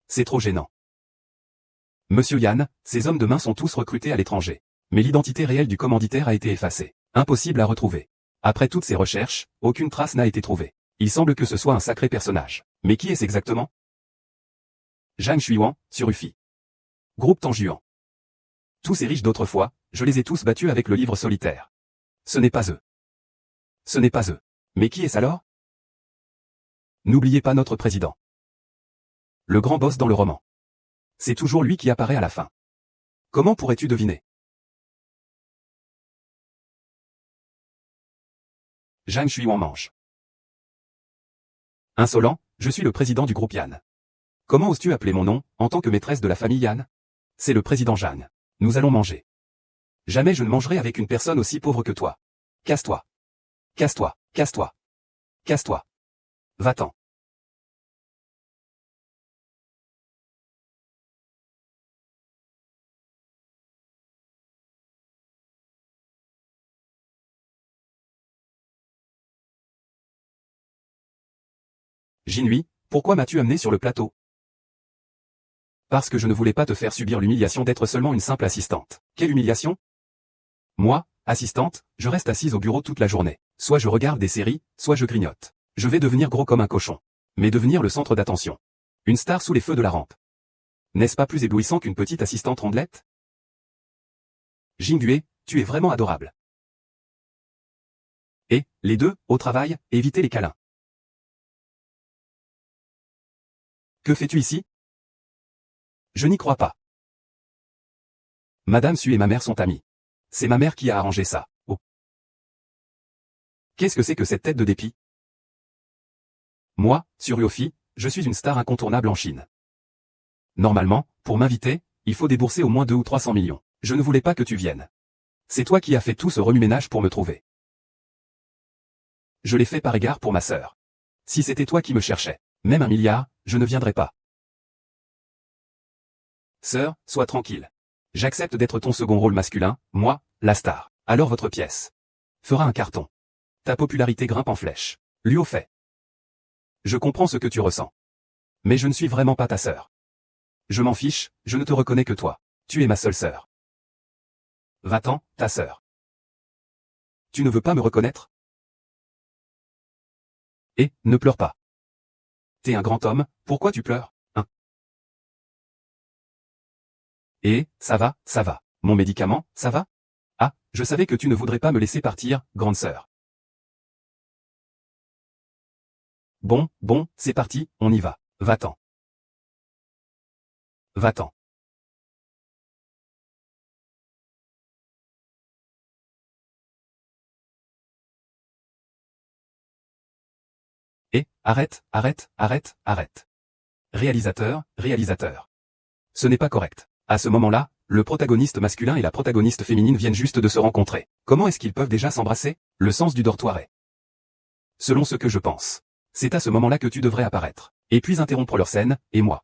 C'est trop gênant. Monsieur Yann, ces hommes de main sont tous recrutés à l'étranger. Mais l'identité réelle du commanditaire a été effacée. Impossible à retrouver. Après toutes ces recherches, aucune trace n'a été trouvée. Il semble que ce soit un sacré personnage. Mais qui est-ce exactement? Zhang Shuiwan, sur Ufi. Groupe Tanjuan. Tous ces riches d'autrefois, je les ai tous battus avec le livre solitaire. Ce n'est pas eux. Ce n'est pas eux. Mais qui est-ce alors? N'oubliez pas notre président. Le grand boss dans le roman. C'est toujours lui qui apparaît à la fin. Comment pourrais-tu deviner? Zhang Shuiwan mange. Insolent, je suis le président du groupe Yann. Comment oses-tu appeler mon nom, en tant que maîtresse de la famille Yann? C'est le président Zhang. Nous allons manger. Jamais je ne mangerai avec une personne aussi pauvre que toi. Casse-toi. Casse-toi, casse-toi. Casse-toi. Va-t'en. Jinhui, pourquoi m'as-tu amené sur le plateau? Parce que je ne voulais pas te faire subir l'humiliation d'être seulement une simple assistante. Quelle humiliation? Moi, assistante, je reste assise au bureau toute la journée. Soit je regarde des séries, soit je grignote. Je vais devenir gros comme un cochon. Mais devenir le centre d'attention. Une star sous les feux de la rampe. N'est-ce pas plus éblouissant qu'une petite assistante rondelette? Jingüe, tu es vraiment adorable. Et, les deux, au travail, évitez les câlins. Que fais-tu ici? Je n'y crois pas. Madame Su et ma mère sont amies. C'est ma mère qui a arrangé ça. Oh. Qu'est-ce que c'est que cette tête de dépit? Moi, Suryofi, je suis une star incontournable en Chine. Normalement, pour m'inviter, il faut débourser au moins 200 ou 300 millions. Je ne voulais pas que tu viennes. C'est toi qui as fait tout ce remue-ménage pour me trouver. Je l'ai fait par égard pour ma sœur. Si c'était toi qui me cherchais, même 1 milliard, je ne viendrais pas. Sœur, sois tranquille. J'accepte d'être ton second rôle masculin, moi, la star. Alors votre pièce fera un carton. Ta popularité grimpe en flèche. Lui au fait. Je comprends ce que tu ressens. Mais je ne suis vraiment pas ta sœur. Je m'en fiche, je ne te reconnais que toi. Tu es ma seule sœur. Va-t'en, ta sœur. Tu ne veux pas me reconnaître? Et, ne pleure pas. T'es un grand homme, pourquoi tu pleures, hein? Et, ça va. Mon médicament, ça va? Ah, je savais que tu ne voudrais pas me laisser partir, grande sœur. Bon, c'est parti, on y va. Va-t'en. Va-t'en. Arrête, arrête, arrête, arrête. Réalisateur, réalisateur. Ce n'est pas correct. À ce moment-là, le protagoniste masculin et la protagoniste féminine viennent juste de se rencontrer. Comment est-ce qu'ils peuvent déjà s'embrasser? Le sens du dortoir est. Selon ce que je pense. C'est à ce moment-là que tu devrais apparaître. Et puis interrompre leur scène, et moi.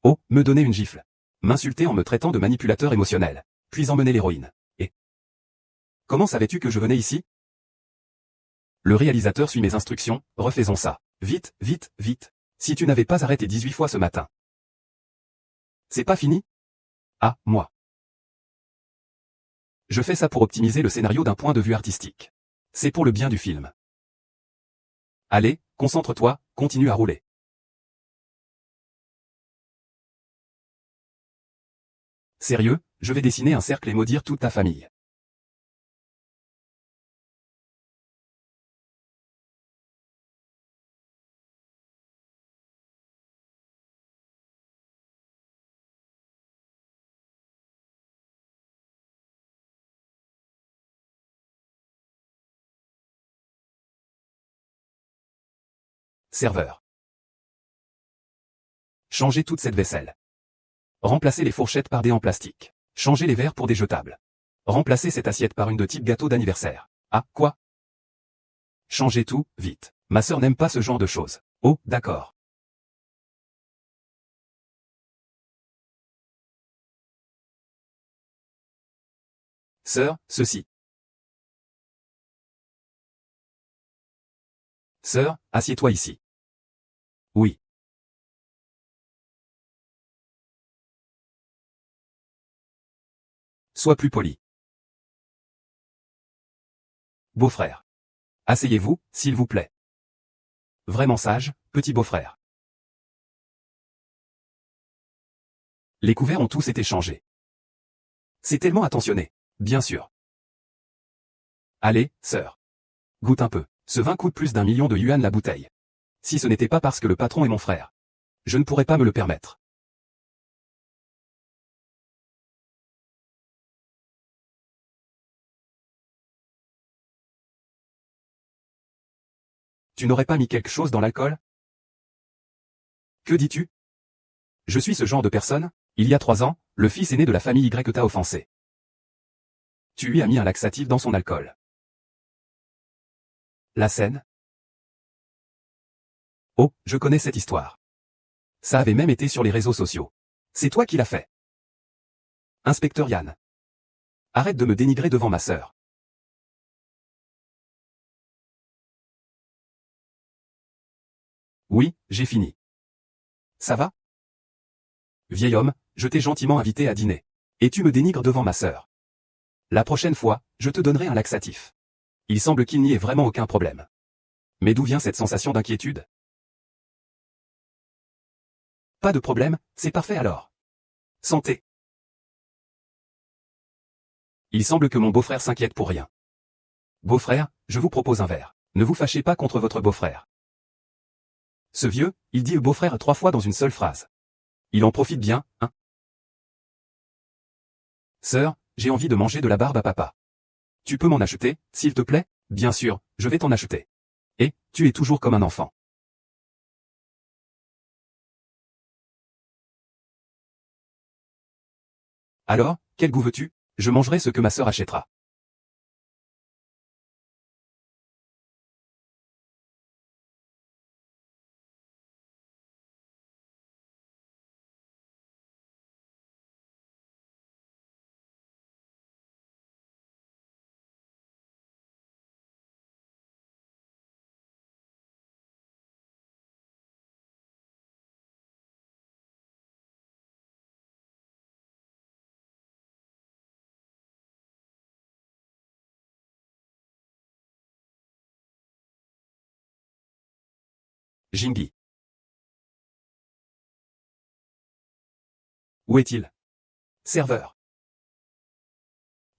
Oh, me donner une gifle. M'insulter en me traitant de manipulateur émotionnel. Puis emmener l'héroïne. Et comment savais-tu que je venais ici? Le réalisateur suit mes instructions, refaisons ça. Vite, vite, vite. Si tu n'avais pas arrêté 18 fois ce matin. C'est pas fini? Ah, moi. Je fais ça pour optimiser le scénario d'un point de vue artistique. C'est pour le bien du film. Allez, concentre-toi, continue à rouler. Sérieux, je vais dessiner un cercle et maudire toute ta famille. Serveur. Changez toute cette vaisselle. Remplacez les fourchettes par des en plastique. Changez les verres pour des jetables. Remplacez cette assiette par une de type gâteau d'anniversaire. Ah, quoi? Changez tout, vite. Ma sœur n'aime pas ce genre de choses. Oh, d'accord. Sœur, ceci. Sœur, assieds-toi ici. Oui. Sois plus poli. Beau-frère. Asseyez-vous, s'il vous plaît. Vraiment sage, petit beau-frère. Les couverts ont tous été changés. C'est tellement attentionné. Bien sûr. Allez, sœur. Goûte un peu. Ce vin coûte plus d'1 million de yuan la bouteille. Si ce n'était pas parce que le patron est mon frère. Je ne pourrais pas me le permettre. Tu n'aurais pas mis quelque chose dans l'alcool? Que dis-tu? Je suis ce genre de personne? Il y a 3 ans, le fils aîné de la famille Y t'a offensé. Tu lui as mis un laxatif dans son alcool. La scène? Oh, je connais cette histoire. Ça avait même été sur les réseaux sociaux. C'est toi qui l'as fait. Inspecteur Yann. Arrête de me dénigrer devant ma sœur. Oui, j'ai fini. Ça va? Vieil homme, je t'ai gentiment invité à dîner. Et tu me dénigres devant ma sœur. La prochaine fois, je te donnerai un laxatif. Il semble qu'il n'y ait vraiment aucun problème. Mais d'où vient cette sensation d'inquiétude? Pas de problème, c'est parfait alors. Santé. Il semble que mon beau-frère s'inquiète pour rien. Beau-frère, je vous propose un verre. Ne vous fâchez pas contre votre beau-frère. Ce vieux, il dit beau-frère 3 fois dans une seule phrase. Il en profite bien, hein? Sœur, j'ai envie de manger de la barbe à papa. Tu peux m'en acheter, s'il te plaît? Bien sûr, je vais t'en acheter. Et, tu es toujours comme un enfant. Alors, quel goût veux-tu? Je mangerai ce que ma sœur achètera. Jingy. Où est-il? Serveur.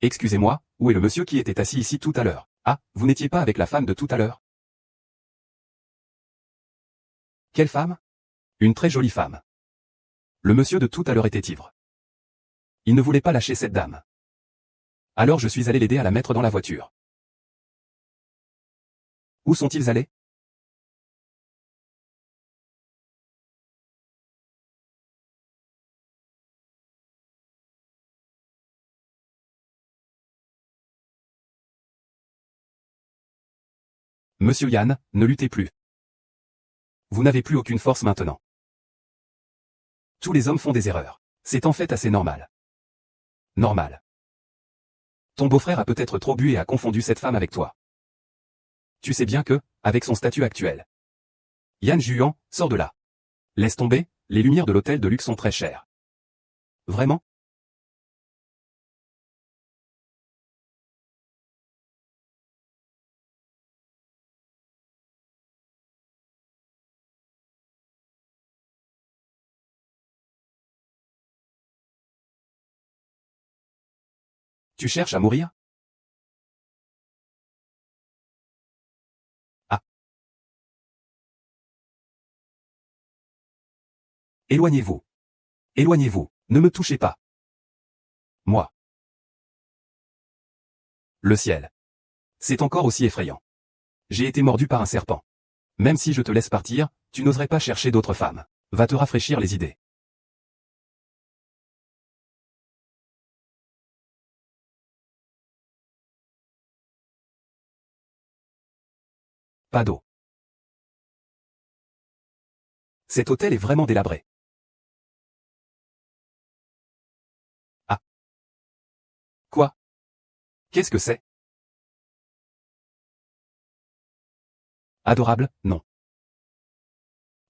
Excusez-moi, où est le monsieur qui était assis ici tout à l'heure? Ah, vous n'étiez pas avec la femme de tout à l'heure? Quelle femme? Une très jolie femme. Le monsieur de tout à l'heure était ivre. Il ne voulait pas lâcher cette dame. Alors je suis allé l'aider à la mettre dans la voiture. Où sont-ils allés? Monsieur Yann, ne luttez plus. Vous n'avez plus aucune force maintenant. Tous les hommes font des erreurs. C'est en fait assez normal. Normal. Ton beau-frère a peut-être trop bu et a confondu cette femme avec toi. Tu sais bien que, avec son statut actuel, Yann Juan, sors de là. Laisse tomber, les lumières de l'hôtel de luxe sont très chères. Vraiment? Tu cherches à mourir? Ah. Éloignez-vous. Éloignez-vous, ne me touchez pas. Moi. Le ciel. C'est encore aussi effrayant. J'ai été mordu par un serpent. Même si je te laisse partir, tu n'oserais pas chercher d'autres femmes. Va te rafraîchir les idées. Pas d'eau. Cet hôtel est vraiment délabré. Ah. Quoi? Qu'est-ce que c'est? Adorable, non.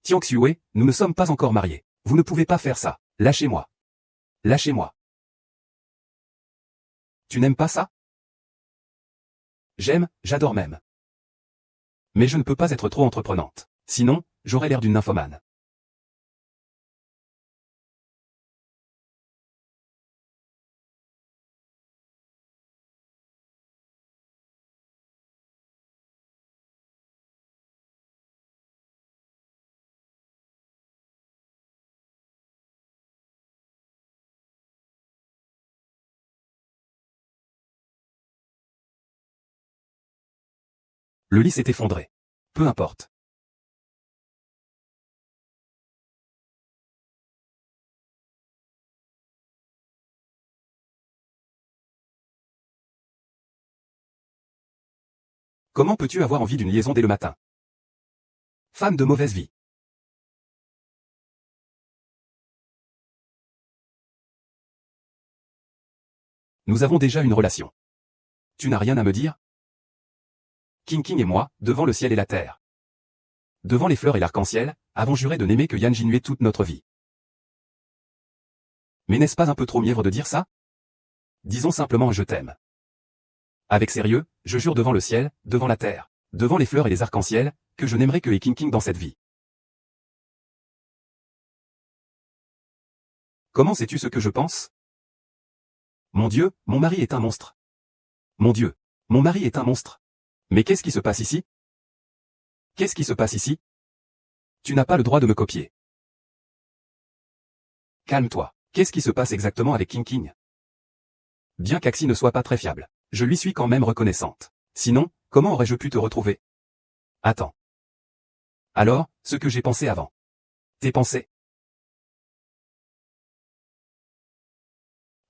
Tiang Xue, nous ne sommes pas encore mariés. Vous ne pouvez pas faire ça. Lâchez-moi. Lâchez-moi. Tu n'aimes pas ça? J'aime, j'adore même. Mais je ne peux pas être trop entreprenante. Sinon, j'aurais l'air d'une nymphomane. Le lit s'est effondré. Peu importe. Comment peux-tu avoir envie d'une liaison dès le matin? Femme de mauvaise vie. Nous avons déjà une relation. Tu n'as rien à me dire? King King et moi, devant le ciel et la terre. Devant les fleurs et l'arc-en-ciel, avons juré de n'aimer que Yan Jinue toute notre vie. Mais n'est-ce pas un peu trop mièvre de dire ça? Disons simplement je t'aime. Avec sérieux, je jure devant le ciel, devant la terre, devant les fleurs et les arcs-en-ciel, que je n'aimerai que les King King dans cette vie. Comment sais-tu ce que je pense? Mon Dieu, mon mari est un monstre. Mon Dieu, mon mari est un monstre. Mais qu'est-ce qui se passe ici? Qu'est-ce qui se passe ici? Tu n'as pas le droit de me copier. Calme-toi. Qu'est-ce qui se passe exactement avec King King? Bien qu'Axi ne soit pas très fiable, je lui suis quand même reconnaissante. Sinon, comment aurais-je pu te retrouver? Attends. Alors, ce que j'ai pensé avant. Tes pensées?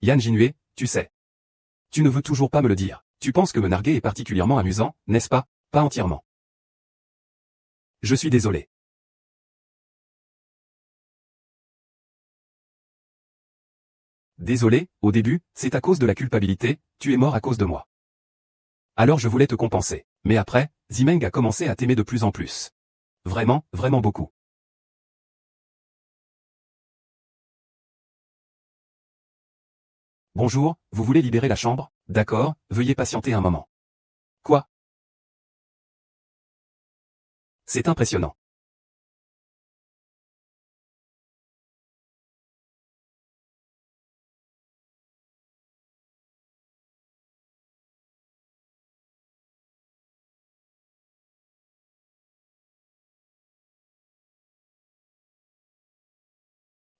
Yan Jinue, tu sais. Tu ne veux toujours pas me le dire. Tu penses que me narguer est particulièrement amusant, n'est-ce pas? Pas entièrement. Je suis désolé. Désolé, au début, c'est à cause de la culpabilité, tu es mort à cause de moi. Alors je voulais te compenser. Mais après, Zimeng a commencé à t'aimer de plus en plus. Vraiment, vraiment beaucoup. Bonjour, vous voulez libérer la chambre? D'accord, veuillez patienter un moment. Quoi? C'est impressionnant.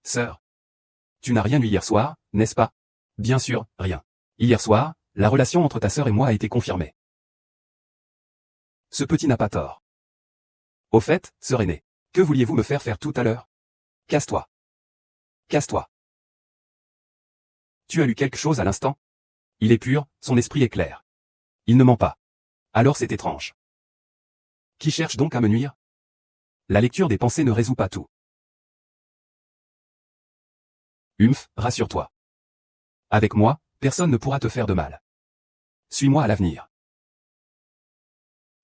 Sœur. Tu n'as rien eu hier soir, n'est-ce pas? Bien sûr, rien. Hier soir, la relation entre ta sœur et moi a été confirmée. Ce petit n'a pas tort. Au fait, sœur aînée, que vouliez-vous me faire faire tout à l'heure? Casse-toi. Casse-toi. Tu as lu quelque chose à l'instant? Il est pur, son esprit est clair. Il ne ment pas. Alors c'est étrange. Qui cherche donc à me nuire? La lecture des pensées ne résout pas tout. Rassure-toi. Avec moi, personne ne pourra te faire de mal. Suis-moi à l'avenir.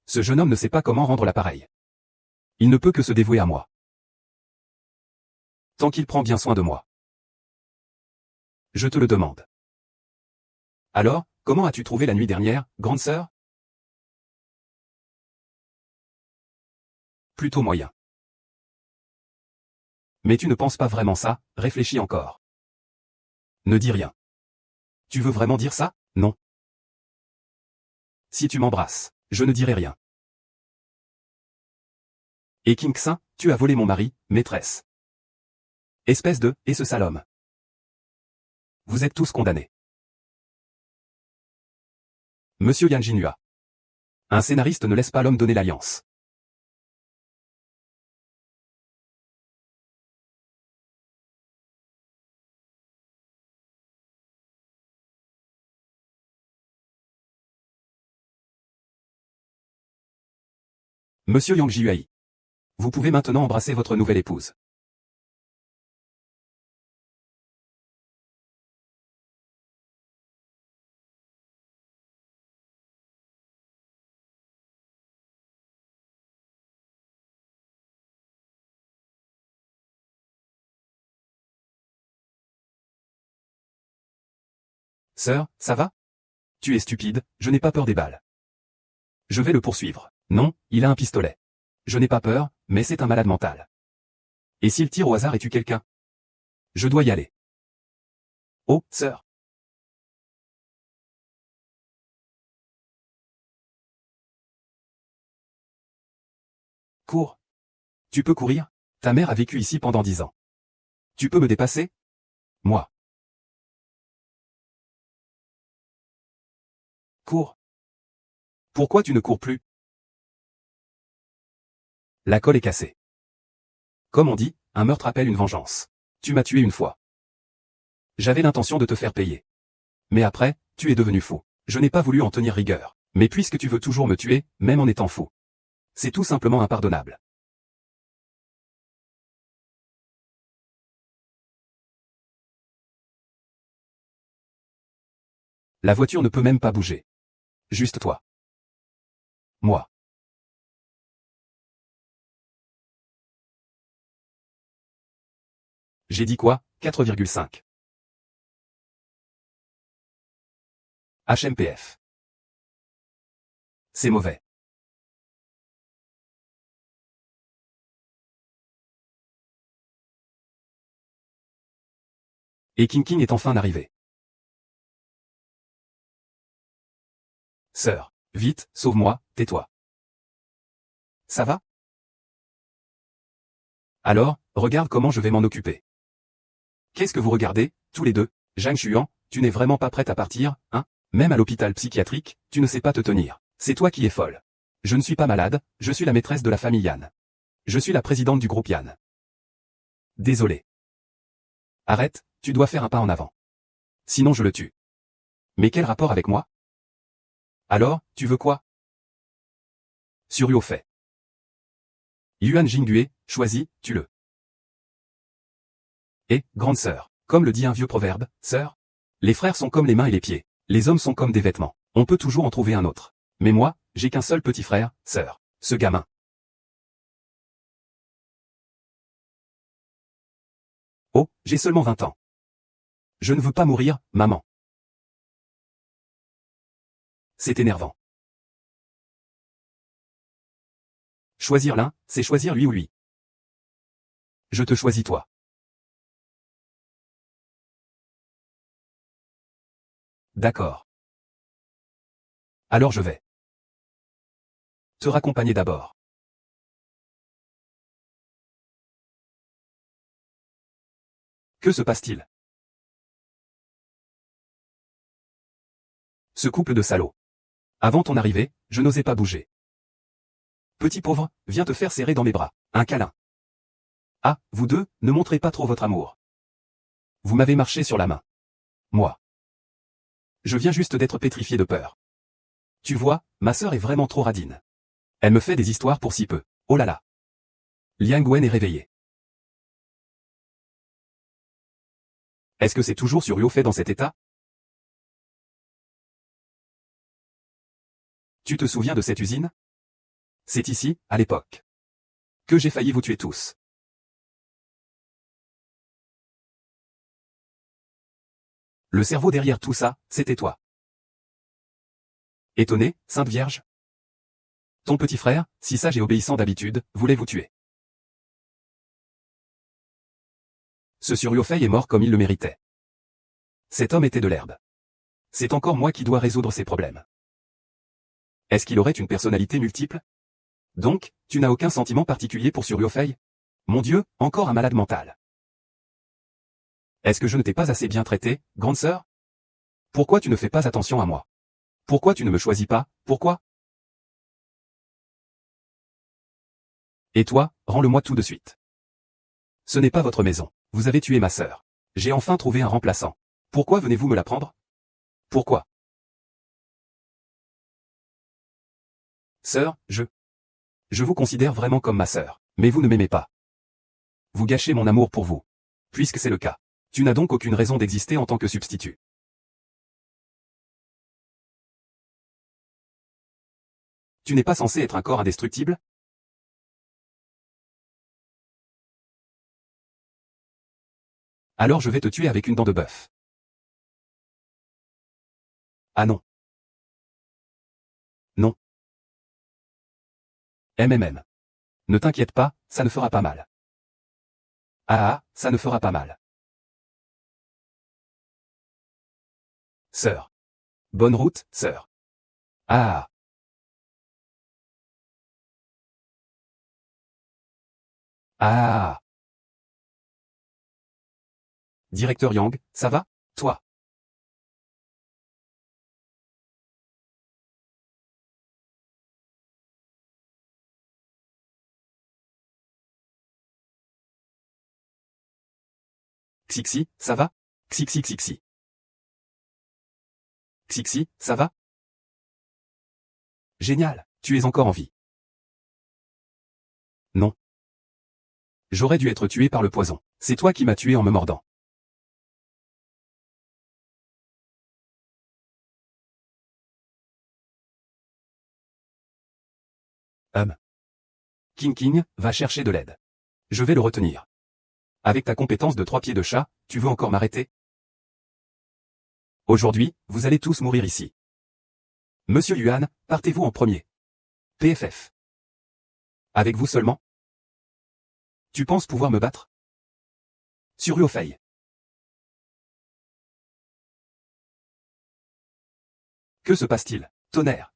Ce jeune homme ne sait pas comment rendre l'appareil. Il ne peut que se dévouer à moi. Tant qu'il prend bien soin de moi. Je te le demande. Alors, comment as-tu trouvé la nuit dernière, grande sœur? Plutôt moyen. Mais tu ne penses pas vraiment ça, réfléchis encore. Ne dis rien. Tu veux vraiment dire ça? Non. Si tu m'embrasses, je ne dirai rien. Et King Saint, tu as volé mon mari, maîtresse. Espèce de, et ce sale homme. Vous êtes tous condamnés. Monsieur Yan Jinhua. Un scénariste ne laisse pas l'homme donner l'alliance. Monsieur Yang Jiuai. Vous pouvez maintenant embrasser votre nouvelle épouse. Sœur, ça va? Tu es stupide, je n'ai pas peur des balles. Je vais le poursuivre. Non, il a un pistolet. Je n'ai pas peur, mais c'est un malade mental. Et s'il tire au hasard et tue quelqu'un? Je dois y aller. Oh, sœur. Cours. Tu peux courir? Ta mère a vécu ici pendant 10 ans. Tu peux me dépasser? Moi. Cours. Pourquoi tu ne cours plus? La colle est cassée. Comme on dit, un meurtre appelle une vengeance. Tu m'as tué une fois. J'avais l'intention de te faire payer. Mais après, tu es devenu fou. Je n'ai pas voulu en tenir rigueur. Mais puisque tu veux toujours me tuer, même en étant fou. C'est tout simplement impardonnable. La voiture ne peut même pas bouger. Juste toi. Moi. J'ai dit quoi? 4,5. HMPF. C'est mauvais. Et King King est enfin arrivé. Sœur, vite, sauve-moi, tais-toi. Ça va? Alors, regarde comment je vais m'en occuper. Qu'est-ce que vous regardez, tous les deux? Zhang Xuan, tu n'es vraiment pas prête à partir, hein? Même à l'hôpital psychiatrique, tu ne sais pas te tenir. C'est toi qui es folle. Je ne suis pas malade, je suis la maîtresse de la famille Yan. Je suis la présidente du groupe Yan. Désolé. Arrête, tu dois faire un pas en avant. Sinon je le tue. Mais quel rapport avec moi? Alors, tu veux quoi? Sur au fait. Yuan Jingüe, choisis, tue-le. Et, grande sœur, comme le dit un vieux proverbe, sœur, les frères sont comme les mains et les pieds. Les hommes sont comme des vêtements. On peut toujours en trouver un autre. Mais moi, j'ai qu'un seul petit frère, sœur. Ce gamin. Oh, j'ai seulement 20 ans. Je ne veux pas mourir, maman. C'est énervant. Choisir l'un, c'est choisir lui ou lui. Je te choisis toi. D'accord. Alors je vais te raccompagner d'abord. Que se passe-t-il? Ce couple de salauds. Avant ton arrivée, je n'osais pas bouger. Petit pauvre, viens te faire serrer dans mes bras. Un câlin. Ah, vous deux, ne montrez pas trop votre amour. Vous m'avez marché sur la main. Moi. Je viens juste d'être pétrifié de peur. Tu vois, ma sœur est vraiment trop radine. Elle me fait des histoires pour si peu. Oh là là. Liang Wen est réveillé. Est-ce que c'est toujours sur Ryo fait dans cet état? Tu te souviens de cette usine? C'est ici, à l'époque, que j'ai failli vous tuer tous. Le cerveau derrière tout ça, c'était toi. Étonné, Sainte Vierge? Ton petit frère, si sage et obéissant d'habitude, voulait vous tuer. Ce Suryofei est mort comme il le méritait. Cet homme était de l'herbe. C'est encore moi qui dois résoudre ses problèmes. Est-ce qu'il aurait une personnalité multiple? Donc, tu n'as aucun sentiment particulier pour Suryofei? Mon Dieu, encore un malade mental. Est-ce que je ne t'ai pas assez bien traité, grande sœur? Pourquoi tu ne fais pas attention à moi? Pourquoi tu ne me choisis pas? Pourquoi? Et toi, rends-le-moi tout de suite. Ce n'est pas votre maison. Vous avez tué ma sœur. J'ai enfin trouvé un remplaçant. Pourquoi venez-vous me la prendre? Pourquoi? Sœur, je vous considère vraiment comme ma sœur, mais vous ne m'aimez pas. Vous gâchez mon amour pour vous. Puisque c'est le cas, tu n'as donc aucune raison d'exister en tant que substitut. Tu n'es pas censé être un corps indestructible? Alors je vais te tuer avec une dent de bœuf. Ah non. Non. MMM. Ne t'inquiète pas, ça ne fera pas mal. Ah ah, ça ne fera pas mal. Sœur. Bonne route, sœur. Ah ah. Ah ah. Directeur Yang, ça va? Toi. Xixi, ça va? Xixi Xixi. Xixi, ça va? Génial, tu es encore en vie. Non. J'aurais dû être tué par le poison. C'est toi qui m'as tué en me mordant. King King, va chercher de l'aide. Je vais le retenir. Avec ta compétence de 3 pieds de chat, tu veux encore m'arrêter? Aujourd'hui, vous allez tous mourir ici. Monsieur Yuan, partez-vous en premier. PFF. Avec vous seulement? Tu penses pouvoir me battre? Sur Yofei. Que se passe-t-il? Tonnerre.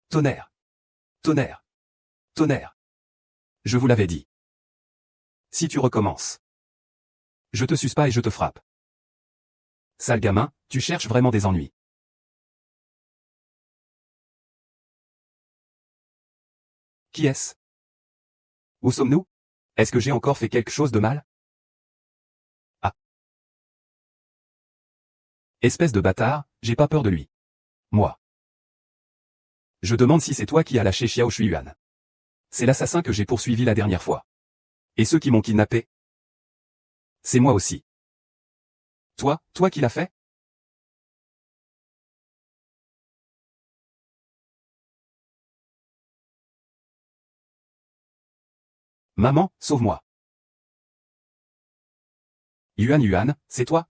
Tonnerre. Tonnerre. Tonnerre. Je vous l'avais dit. Si tu recommences. Je te suce pas et je te frappe. Sale gamin, tu cherches vraiment des ennuis. Qui est-ce? Où sommes-nous? Est-ce que j'ai encore fait quelque chose de mal? Ah. Espèce de bâtard, j'ai pas peur de lui. Moi. Je demande si c'est toi qui as lâché Xiao Shuiyuan. C'est l'assassin que j'ai poursuivi la dernière fois. Et ceux qui m'ont kidnappé? C'est moi aussi. Toi qui l'as fait? Maman, sauve-moi. Yuan, c'est toi?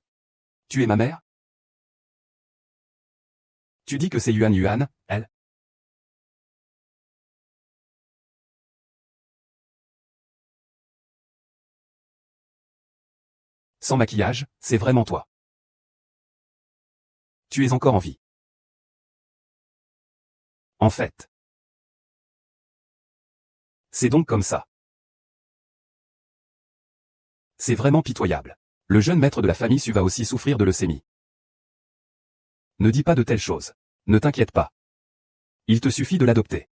Tu es ma mère? Tu dis que c'est Yuan, elle? Sans maquillage, c'est vraiment toi. Tu es encore en vie. En fait. C'est donc comme ça. C'est vraiment pitoyable. Le jeune maître de la famille Su va aussi souffrir de leucémie. Ne dis pas de telles choses. Ne t'inquiète pas. Il te suffit de l'adopter.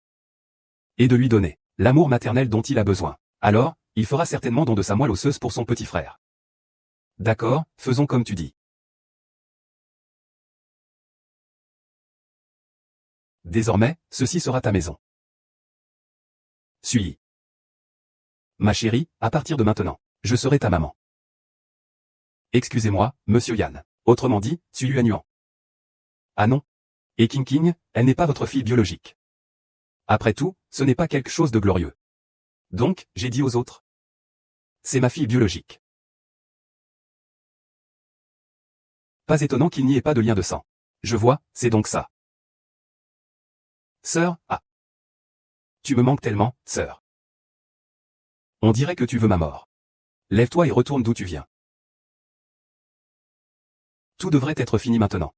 Et de lui donner l'amour maternel dont il a besoin. Alors, il fera certainement don de sa moelle osseuse pour son petit frère. D'accord, faisons comme tu dis. Désormais, ceci sera ta maison. Suis. Ma chérie, à partir de maintenant, je serai ta maman. Excusez-moi, monsieur Yann. Autrement dit, Sulu Yuan. Ah non. Et King King, elle n'est pas votre fille biologique. Après tout, ce n'est pas quelque chose de glorieux. Donc, j'ai dit aux autres. C'est ma fille biologique. Pas étonnant qu'il n'y ait pas de lien de sang. Je vois, c'est donc ça. Sœur, ah. Tu me manques tellement, sœur. On dirait que tu veux ma mort. Lève-toi et retourne d'où tu viens. Tout devrait être fini maintenant.